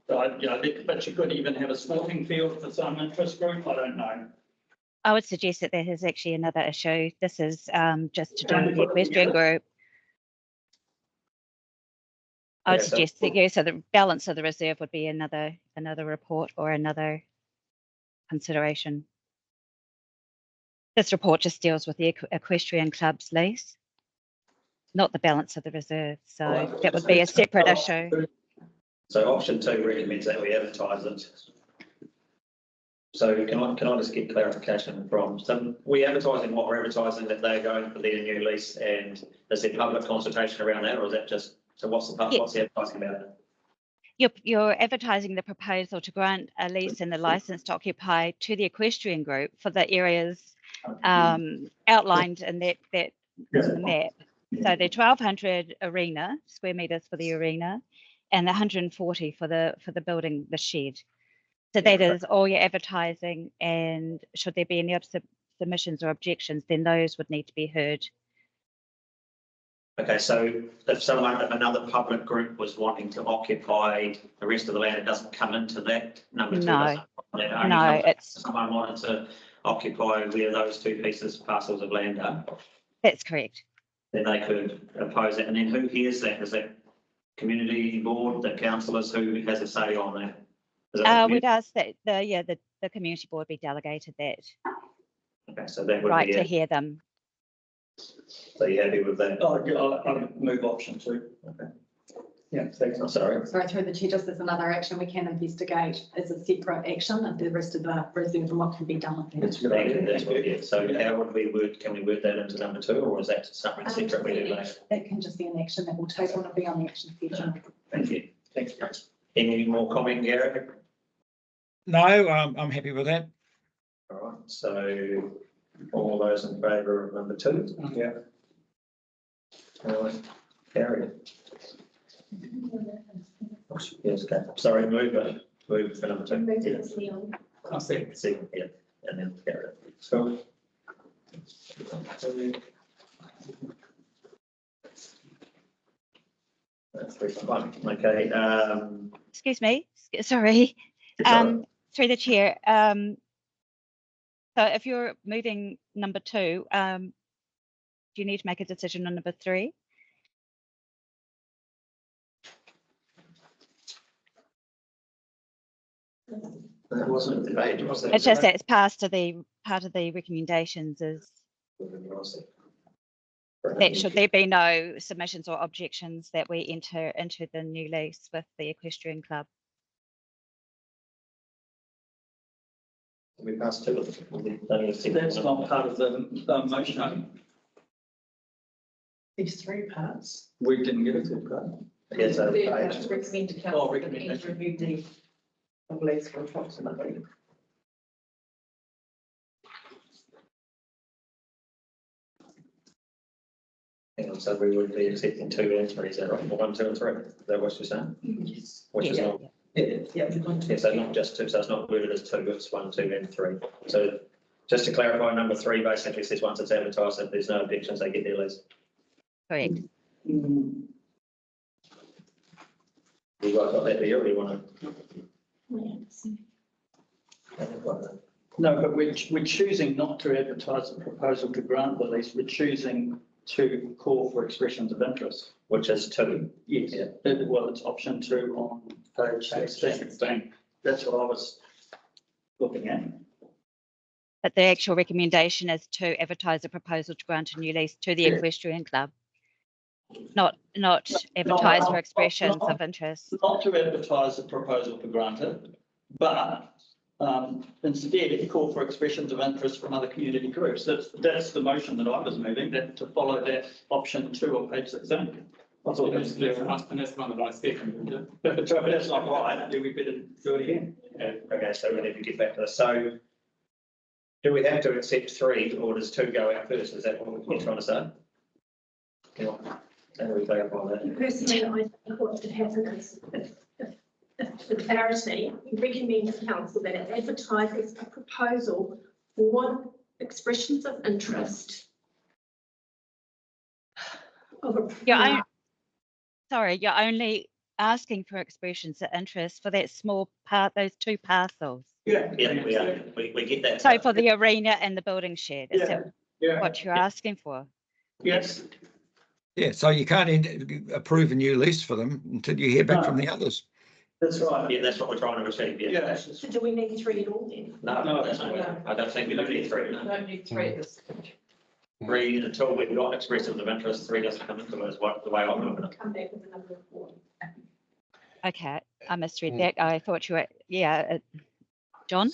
[SPEAKER 4] But you could even have a sporting field for some interest group. I don't know.
[SPEAKER 10] I would suggest that there is actually another issue. This is just to do with the equestrian group. I would suggest that use of the balance of the reserve would be another report or another consideration. This report just deals with the equestrian club's lease, not the balance of the reserve. So that would be a separate issue.
[SPEAKER 1] so option 2 recommends that we advertise it. So can I just get clarification from, so we advertising what we're advertising, that they're going for their new lease, and is there public consultation around that, or is that just, so what's the advertising about it?
[SPEAKER 10] You're advertising the proposal to grant a lease and the license to occupy to the equestrian group for the areas outlined in that in the map. So the 1200 arena square meters for the arena, and the 140 for the building, the shed. So that is all your advertising, and should there be any submissions or objections, then those would need to be heard.
[SPEAKER 1] Okay, so if another public group was wanting to occupy the rest of the land, it doesn't come into that number 2?
[SPEAKER 10] No, it's
[SPEAKER 1] someone wanted to occupy where those 2 parcels of land are.
[SPEAKER 10] That's correct.
[SPEAKER 1] Then they could oppose it, and then who hears that? Is that community board, the councillors, who has a say on that?
[SPEAKER 10] We'd ask that the community board be delegated that.
[SPEAKER 1] Okay, so that would
[SPEAKER 10] right
[SPEAKER 1] be
[SPEAKER 10] to hear them.
[SPEAKER 1] So you happy with that?
[SPEAKER 4] I'll move option 2. Okay. Yeah, thanks.
[SPEAKER 1] I'm sorry.
[SPEAKER 11] Sorry, through the chair, just as another action we can investigate as a separate action of the rest of the reserve and what can be done with that.
[SPEAKER 4] That's a good idea.
[SPEAKER 1] That's what, yeah. So how would we word? Can we word that into number 2, or is that something separate we do later?
[SPEAKER 11] That can just be an action that will take on and be on the action schedule.
[SPEAKER 1] Thank you. Thanks, guys. Any more comment, Gary?
[SPEAKER 9] No, I'm happy with that.
[SPEAKER 1] All right. So all those in favour of number 2?
[SPEAKER 4] Yeah.
[SPEAKER 1] Carry it. Yes, okay. Sorry, move for number 2.
[SPEAKER 5] I see.
[SPEAKER 1] See, yeah, and then carry it. So. That's 3.1. Okay.
[SPEAKER 10] Excuse me. Sorry. Through the chair. So if you're moving number 2, do you need to make a decision on number 3?
[SPEAKER 1] That wasn't a debate, was it?
[SPEAKER 10] It's just that it's part of the recommendations is that should there be no submissions or objections that we enter into the new lease with the equestrian club.
[SPEAKER 1] We passed 2 of them.
[SPEAKER 4] That's not part of the motion.
[SPEAKER 8] There's 3 parts.
[SPEAKER 4] We didn't get a good part.
[SPEAKER 1] Yes,
[SPEAKER 8] Recommend to council.
[SPEAKER 4] Recommendation.
[SPEAKER 8] Review the lease for approximately.
[SPEAKER 1] Hang on, so we would be accepting 2 and 3, is that right? 1, 2 and 3, is that what you're saying?
[SPEAKER 8] Yes.
[SPEAKER 1] Which is not,
[SPEAKER 8] Yeah.
[SPEAKER 1] so not just 2, so it's not worded as 2, it's 1, 2 and 3. So just to clarify, number 3 basically says once it's advertised, if there's no objections, they get their lease.
[SPEAKER 10] Correct.
[SPEAKER 1] You guys got that there, or you want to?
[SPEAKER 4] No, but we're choosing not to advertise a proposal to grant the lease. We're choosing to call for expressions of interest.
[SPEAKER 1] Which is 2.
[SPEAKER 4] Yes, well, it's option 2 on page 16. That's what I was looking at.
[SPEAKER 10] But the actual recommendation is to advertise a proposal to grant a new lease to the Equestrian Club. Not advertise for expressions of interest.
[SPEAKER 4] Not to advertise a proposal to grant it, but instead call for expressions of interest from other community groups. That's the motion that I was moving, that to follow that option 2 on page 16. I thought
[SPEAKER 5] That's the one that I seconded.
[SPEAKER 4] but that's not right. Do we better do it again?
[SPEAKER 1] Yeah, okay, so we need to get back to this. So do we have to accept 3 or does 2 go out first? Is that what you're trying to say? Yeah. How do we clarify that?
[SPEAKER 13] Personally, I think what should happen is, for clarity, we recommend to council that it advertises a proposal for expressions of interest of a.
[SPEAKER 10] You're only asking for expressions of interest for that small part, those 2 parcels.
[SPEAKER 4] Yeah,
[SPEAKER 1] we are. We get that.
[SPEAKER 10] So for the arena and the building shed, is that what you're asking for?
[SPEAKER 4] Yes.
[SPEAKER 9] Yeah, so you can't approve a new lease for them until you hear back from the others.
[SPEAKER 4] That's right.
[SPEAKER 1] Yeah, that's what we're trying to achieve. Yeah.
[SPEAKER 13] So do we need 3 at all then?
[SPEAKER 1] No, that's not.
[SPEAKER 8] No.
[SPEAKER 1] I don't think we need 3.
[SPEAKER 8] We
[SPEAKER 1] No.
[SPEAKER 8] don't need 3 at this stage.
[SPEAKER 1] 3 until we've got expressions of interest. 3 doesn't come into it. Is what the way I'm looking at it.
[SPEAKER 13] Come back with another report.
[SPEAKER 10] Okay, I misread that. I thought you were, John?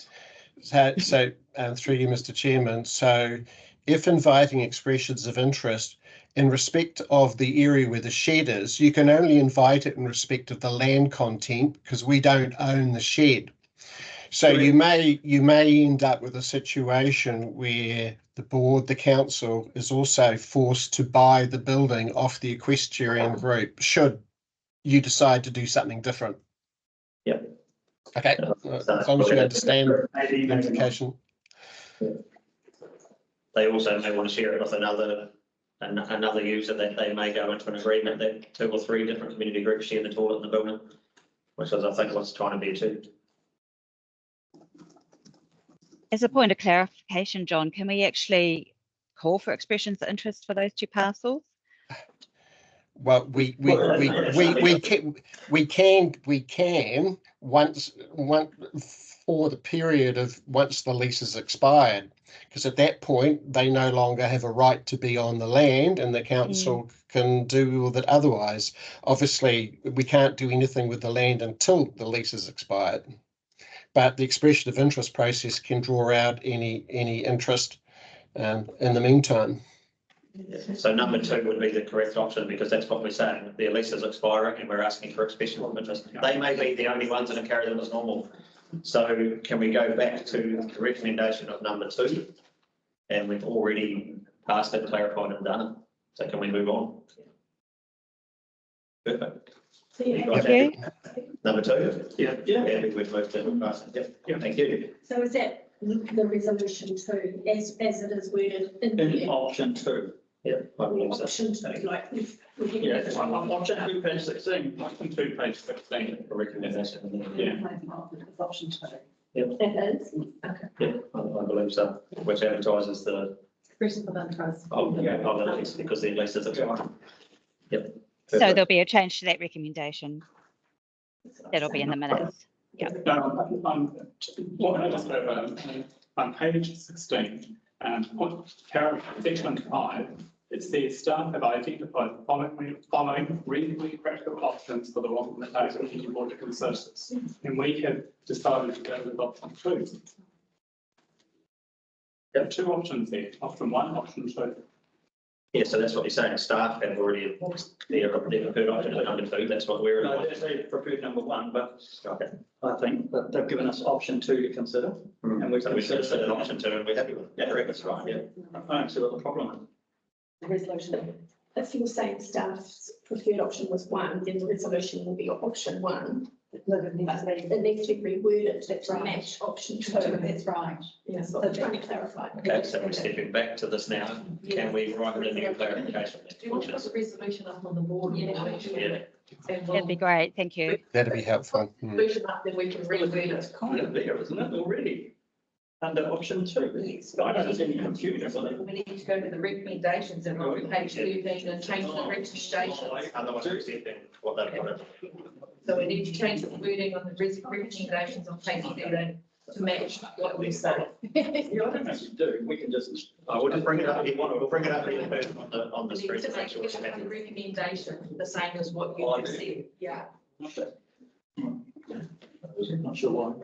[SPEAKER 12] So through you, Mr. Chairman, so if inviting expressions of interest in respect of the area where the shed is, you can only invite it in respect of the land content because we don't own the shed. So you may end up with a situation where the council is also forced to buy the building off the equestrian group should you decide to do something different.
[SPEAKER 1] Yep.
[SPEAKER 12] Okay, as long as you understand the implication.
[SPEAKER 1] They also may want to share it with another user that they may go into an agreement that 2 or 3 different community groups share the toilet in the building, which is I think what's trying to be achieved.
[SPEAKER 10] As a point of clarification, John, can we actually call for expressions of interest for those 2 parcels?
[SPEAKER 12] Well, we can once for the period of once the lease is expired, because at that point they no longer have a right to be on the land, and the council can do with it otherwise. Obviously, we can't do anything with the land until the lease is expired, but the expression of interest process can draw out any interest in the meantime.
[SPEAKER 1] So number 2 would be the correct option because that's what we're saying. The lease is expiring and we're asking for expression of interest. They may be the only ones that are carried on as normal. So can we go back to the recommendation of number 2? And we've already passed it, clarified and done it. So can we move on? Perfect.
[SPEAKER 10] Thank you.
[SPEAKER 1] Number 2?
[SPEAKER 4] Yeah.
[SPEAKER 1] Yeah, we've moved it. We've passed it. Yep. Thank you.
[SPEAKER 13] So is that the resolution 2 as it is worded in
[SPEAKER 4] In
[SPEAKER 13] the
[SPEAKER 4] option 2.
[SPEAKER 1] Yeah, I believe so.
[SPEAKER 13] option 2, like we've
[SPEAKER 4] Yeah, option 2, page 16.
[SPEAKER 5] Option 2, page 16.
[SPEAKER 1] A recommendation.
[SPEAKER 5] Yeah.
[SPEAKER 13] option 2.
[SPEAKER 1] Yep.
[SPEAKER 13] It is, okay.
[SPEAKER 1] Yeah, I believe so. Which advertises the
[SPEAKER 13] Expressions of interest.
[SPEAKER 1] of the lease because the lease is expiring. Yep.
[SPEAKER 10] So there'll be a change to that recommendation. That'll be in the minutes. Yeah.
[SPEAKER 5] What I just over on page 16, section 5, it says staff have identified the following reasonably practical options for the Whangamatā Community Board to consider, and we have decided to go with option 2. There are 2 options there, option 1, option 2.
[SPEAKER 1] Yeah, so that's what you're saying. Staff have already, their preferred option is number 2. That's what we're.
[SPEAKER 4] No, that's their preferred number 1, but
[SPEAKER 1] Okay.
[SPEAKER 4] I think that they've given us option 2 to consider. And we
[SPEAKER 1] So we
[SPEAKER 4] consider
[SPEAKER 1] considered option 2 and we're happy with it. Yeah, that's right. Yeah.
[SPEAKER 4] I don't see what the problem
[SPEAKER 13] The resolution, if you're saying staff's preferred option was 1, then the resolution will be option 1. It needs to be reworded to match option 2.
[SPEAKER 11] That's right.
[SPEAKER 13] Yeah, so I'm trying to clarify.
[SPEAKER 1] Okay, so we're stepping back to this now. Can we write it in a clarification?
[SPEAKER 8] Do you want to put the resolution up on the board?
[SPEAKER 1] Yeah.
[SPEAKER 10] That'd be great, thank you.
[SPEAKER 12] That'd be helpful.
[SPEAKER 8] Resolution up, then we can reword
[SPEAKER 4] It's
[SPEAKER 8] it.
[SPEAKER 4] kind of there, isn't it, already? Under option 2. I don't see any confusion with it.
[SPEAKER 8] We need to go to the recommendations and on page 13 and change the recommendations.
[SPEAKER 1] Otherwise, we're stepping what they've got.
[SPEAKER 8] So we need to change the wording on the recommendations on page 13 to match what we say.
[SPEAKER 4] Yeah, I don't know if you do, we can just.
[SPEAKER 1] I would just bring it up, we'll bring it up in on the
[SPEAKER 8] We need
[SPEAKER 1] screen
[SPEAKER 8] to
[SPEAKER 1] to
[SPEAKER 8] make
[SPEAKER 1] make sure it's
[SPEAKER 8] the
[SPEAKER 1] happening.
[SPEAKER 8] recommendation the same as what you have said. Yeah.
[SPEAKER 4] Okay. Not sure why.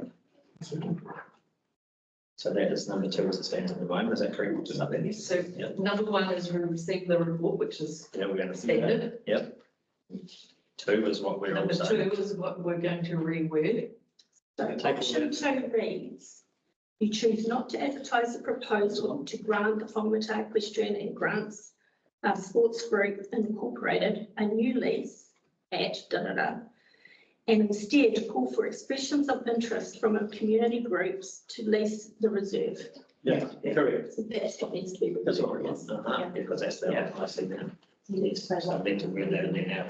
[SPEAKER 1] So that is number 2 as it stands at the moment, is that correct? Just up there?
[SPEAKER 8] So
[SPEAKER 1] Yeah.
[SPEAKER 8] number 1 is we receive the report, which is
[SPEAKER 1] Yeah, we're going to see that.
[SPEAKER 8] standard.
[SPEAKER 1] Yep. 2 is what we're all
[SPEAKER 8] Number 2
[SPEAKER 1] saying.
[SPEAKER 8] is what we're going to reword.
[SPEAKER 13] So option 2 reads, you choose not to advertise the proposal to grant the Whangamatā Equestrian and Grants Sports Group Incorporated a new lease at and instead call for expressions of interest from our community groups to lease the reserve.
[SPEAKER 4] Yeah, correct.
[SPEAKER 13] So that's what needs to be.
[SPEAKER 4] That's what we
[SPEAKER 13] removed.
[SPEAKER 1] Uh-huh, because that's the, I see that. Yes, so I need to read that in there now.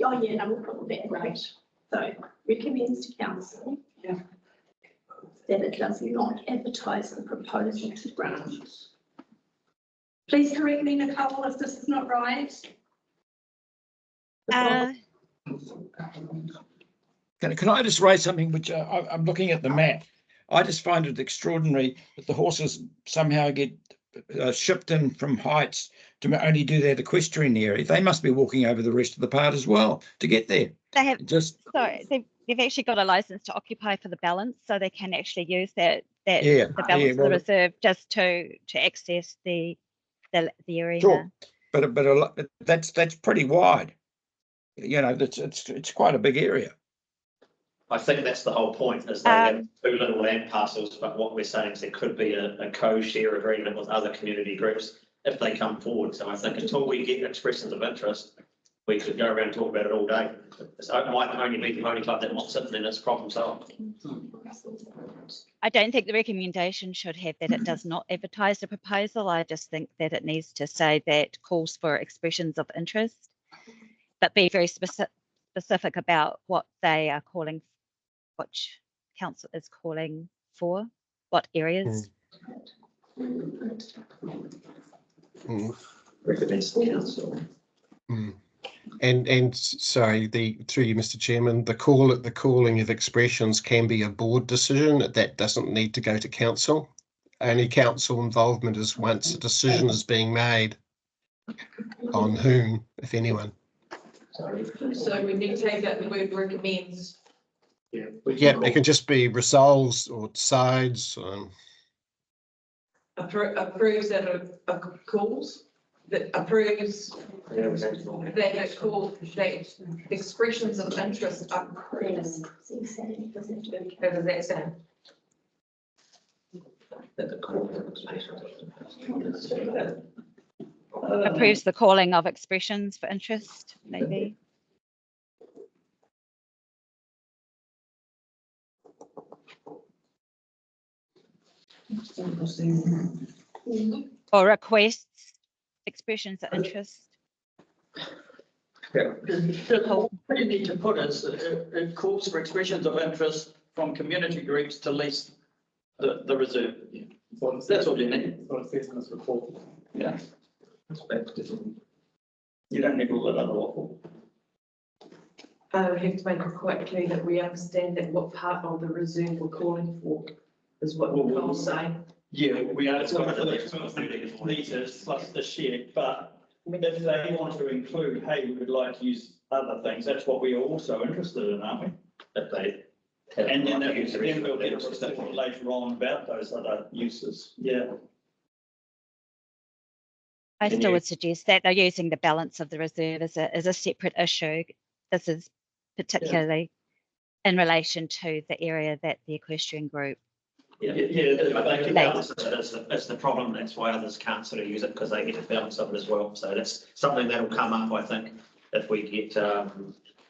[SPEAKER 13] Oh, yeah, no, we'll put that right. So recommends to council that it does not advertise the proposal to grant. Please correct me, Nicole, if this is not right.
[SPEAKER 9] Can I just raise something which I'm looking at the map? I just find it extraordinary that the horses somehow get shipped in from Heights to only do that equestrian area. They must be walking over the rest of the part as well to get there.
[SPEAKER 10] They have,
[SPEAKER 9] Just
[SPEAKER 10] so they've actually got a license to occupy for the balance, so they can actually use that
[SPEAKER 9] yeah,
[SPEAKER 10] the balance
[SPEAKER 9] yeah,
[SPEAKER 10] of the
[SPEAKER 9] well,
[SPEAKER 10] reserve just to access the area.
[SPEAKER 9] sure, but that's pretty wide. You know, it's quite a big area.
[SPEAKER 1] I think that's the whole point, is they have 2 little land parcels, but what we're saying is there could be a co-share agreement with other community groups if they come forward. So I think until we get expressions of interest, we could go around and talk about it all day. So it might only be the only club that wants it, and then it's problem solved.
[SPEAKER 10] I don't think the recommendation should have that it does not advertise the proposal. I just think that it needs to say that calls for expressions of interest, but be very specific about what they are calling, what council is calling for, what areas.
[SPEAKER 1] Recommends the council.
[SPEAKER 12] And sorry, through you, Mr. Chairman, the calling of expressions can be a board decision. That doesn't need to go to council. Only council involvement is once a decision is being made on whom, if anyone.
[SPEAKER 8] So we need to take out the word recommends.
[SPEAKER 12] Yeah, it can just be resolves or decides.
[SPEAKER 8] Approves that calls, that approves that it calls, that expressions of interest are approved. How does that sound?
[SPEAKER 10] Approves the calling of expressions for interest, maybe. Or requests expressions of interest.
[SPEAKER 4] Yeah. What you need to put is, it calls for expressions of interest from community groups to lease the reserve. That's all you need.
[SPEAKER 5] What it says in this report.
[SPEAKER 4] Yeah. You don't need all that other waffle.
[SPEAKER 8] We have to make it quite clear that we understand that what part of the reserve we're calling for is what we're saying.
[SPEAKER 4] Yeah, we are, it's got meters plus the shed, but if they want to include, hey, we would like to use other things, that's what we are also interested in, aren't we?
[SPEAKER 1] If they.
[SPEAKER 4] And then we'll get a report later on about those other uses, yeah.
[SPEAKER 10] I still would suggest that they're using the balance of the reserve as a separate issue. This is particularly in relation to the area that the equestrian group.
[SPEAKER 1] Yeah, that's the problem. That's why others can't sort of use it, because they get the balance of it as well. So that's something that'll come up, I think, if we get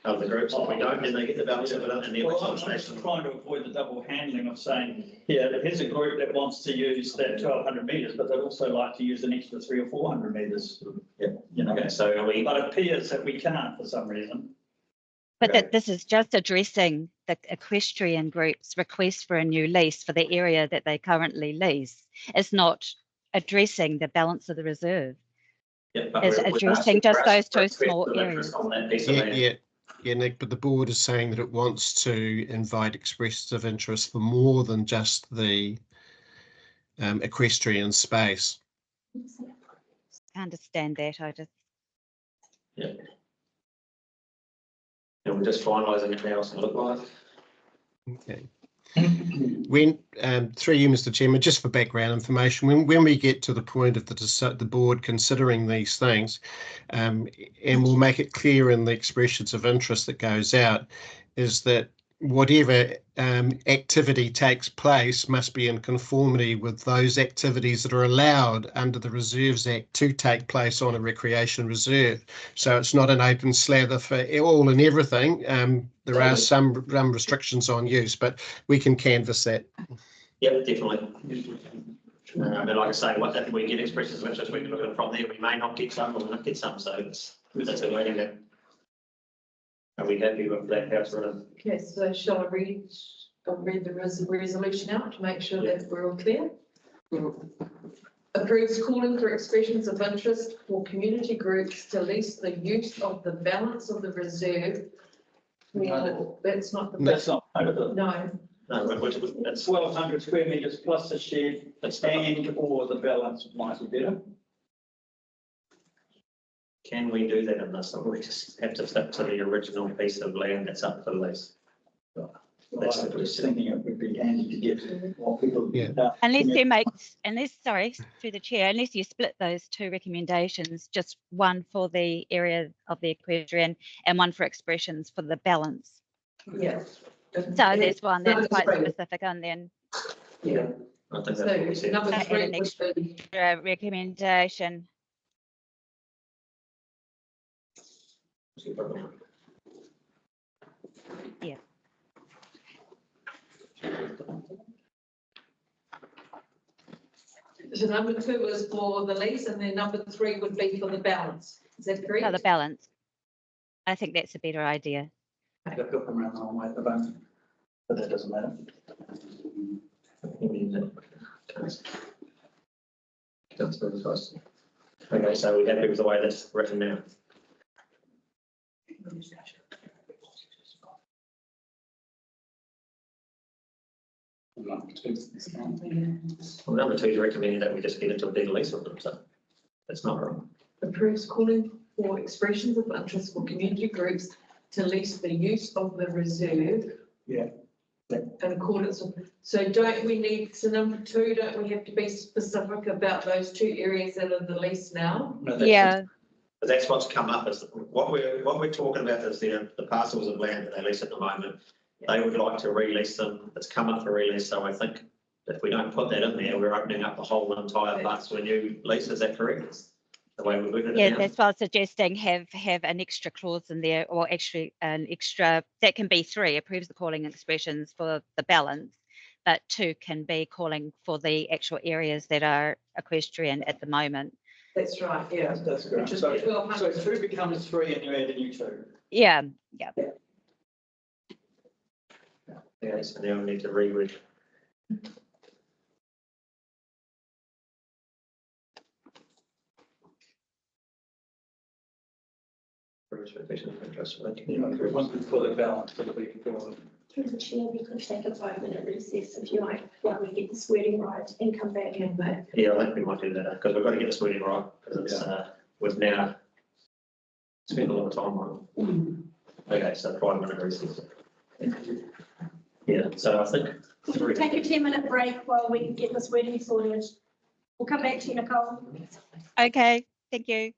[SPEAKER 1] of the groups. If we don't, then they get the balance of it in the
[SPEAKER 4] Well,
[SPEAKER 1] election
[SPEAKER 4] I'm just
[SPEAKER 1] station.
[SPEAKER 4] trying to avoid the double handling of saying, here, here's a group that wants to use that 1,200 metres, but they'd also like to use an extra 300 or 400 metres.
[SPEAKER 1] Yeah.
[SPEAKER 4] You know,
[SPEAKER 1] Okay, so are we,
[SPEAKER 4] but it appears that we can't for some reason.
[SPEAKER 10] But
[SPEAKER 1] Okay.
[SPEAKER 10] that this is just addressing the equestrian group's request for a new lease for the area that they currently lease. It's not addressing the balance of the reserve.
[SPEAKER 1] yeah, but
[SPEAKER 10] It's
[SPEAKER 1] we're
[SPEAKER 10] addressing
[SPEAKER 1] asking
[SPEAKER 10] just
[SPEAKER 1] for
[SPEAKER 10] those two
[SPEAKER 1] express
[SPEAKER 10] small
[SPEAKER 1] of interest
[SPEAKER 10] areas.
[SPEAKER 1] on that piece of
[SPEAKER 12] Yeah,
[SPEAKER 1] land.
[SPEAKER 12] yeah, Nick, but the board is saying that it wants to invite expressions of interest for more than just the equestrian space.
[SPEAKER 10] I understand that. I just,
[SPEAKER 1] Yeah. And we're just finalising it now, what's it look like?
[SPEAKER 12] Okay. When through you, Mr. Chairman, just for background information, when we get to the point of the board considering these things, and we'll make it clear in the expressions of interest that goes out, is that whatever activity takes place must be in conformity with those activities that are allowed under the Reserves Act to take place on a recreation reserve. So it's not an open slather for all and everything. There are some restrictions on use, but we can canvass that.
[SPEAKER 1] Yeah, definitely. And like I say, what if we get expressions of interest, we can look at it from there. We may not get some, or we not get some, so that's a waiting game. Are we happy with that house running?
[SPEAKER 8] Okay, so shall I read the resolution out to make sure that we're all clear? Approves calling for expressions of interest for community groups to lease the use of the balance of the reserve. Well, that's not the.
[SPEAKER 4] That's not part of it.
[SPEAKER 8] No,
[SPEAKER 1] No, that's
[SPEAKER 4] 1,200 square metres plus a shed and or the balance might be better.
[SPEAKER 1] Can we do that in this, or we just have to stick to the original piece of land that's up for lease? That's
[SPEAKER 4] I
[SPEAKER 1] the
[SPEAKER 4] was
[SPEAKER 1] question.
[SPEAKER 4] thinking it would be handy to get what people.
[SPEAKER 12] Yeah.
[SPEAKER 10] sorry, through the chair, unless you split those two recommendations, just one for the area of the equestrian and one for expressions for the balance.
[SPEAKER 8] yeah.
[SPEAKER 10] So there's one that's quite
[SPEAKER 8] Number three.
[SPEAKER 10] specific, and then
[SPEAKER 8] Yeah,
[SPEAKER 1] I think that's what we
[SPEAKER 8] so
[SPEAKER 1] said.
[SPEAKER 8] number
[SPEAKER 10] Add
[SPEAKER 8] three
[SPEAKER 10] an
[SPEAKER 8] would be,
[SPEAKER 10] recommendation. Yeah.
[SPEAKER 8] so number two is for the lease and then number three would be for the balance. Is that correct?
[SPEAKER 10] No, the balance. I think that's a better idea.
[SPEAKER 4] I've got them around the wrong way at the moment, but that doesn't matter.
[SPEAKER 1] Okay, so we're happy with the way that's written now. Well, number two is recommending that we just get into a deed of lease with them, so that's not wrong.
[SPEAKER 8] Approves calling for expressions of interest for community groups to lease the use of the reserve.
[SPEAKER 4] Yeah.
[SPEAKER 8] In accordance with, so don't we need, so number two, don't we have to be specific about those two areas that are the lease now?
[SPEAKER 1] No, that's-
[SPEAKER 10] Yeah,
[SPEAKER 1] But that's what's come up is what we're talking about is the parcels of land that they lease at the moment. They would like to release them. It's come up for release. So I think if we don't put that in there, we're opening up the whole entire parts to a new lease. Is that correct? The way we're looking at
[SPEAKER 10] yeah,
[SPEAKER 1] it now.
[SPEAKER 10] that's why I was suggesting have an extra clause in there, or actually an extra, that can be 3, approves the calling expressions for the balance, but 2 can be calling for the actual areas that are equestrian at the moment.
[SPEAKER 8] That's right, yeah.
[SPEAKER 4] That's great.
[SPEAKER 8] Just
[SPEAKER 4] So
[SPEAKER 8] 1,200.
[SPEAKER 4] 2 becomes 3 and you add a new 2.
[SPEAKER 10] Yeah, yeah.
[SPEAKER 1] Okay, so now we need to reread.
[SPEAKER 4] It wasn't for the balance, but we can go.
[SPEAKER 13] Through the chair, we could take a 5-minute recess if you like, while we get the wording right and come back and vote.
[SPEAKER 1] Yeah, I think we might do that because we've got to get this wording right because it's, we've now spent a lot of time on it. Okay, so 5-minute recess. Yeah, so I think.
[SPEAKER 13] We'll take a 10-minute break while we get this wording sorted. We'll come back to you, Nicole.
[SPEAKER 10] Okay, thank you.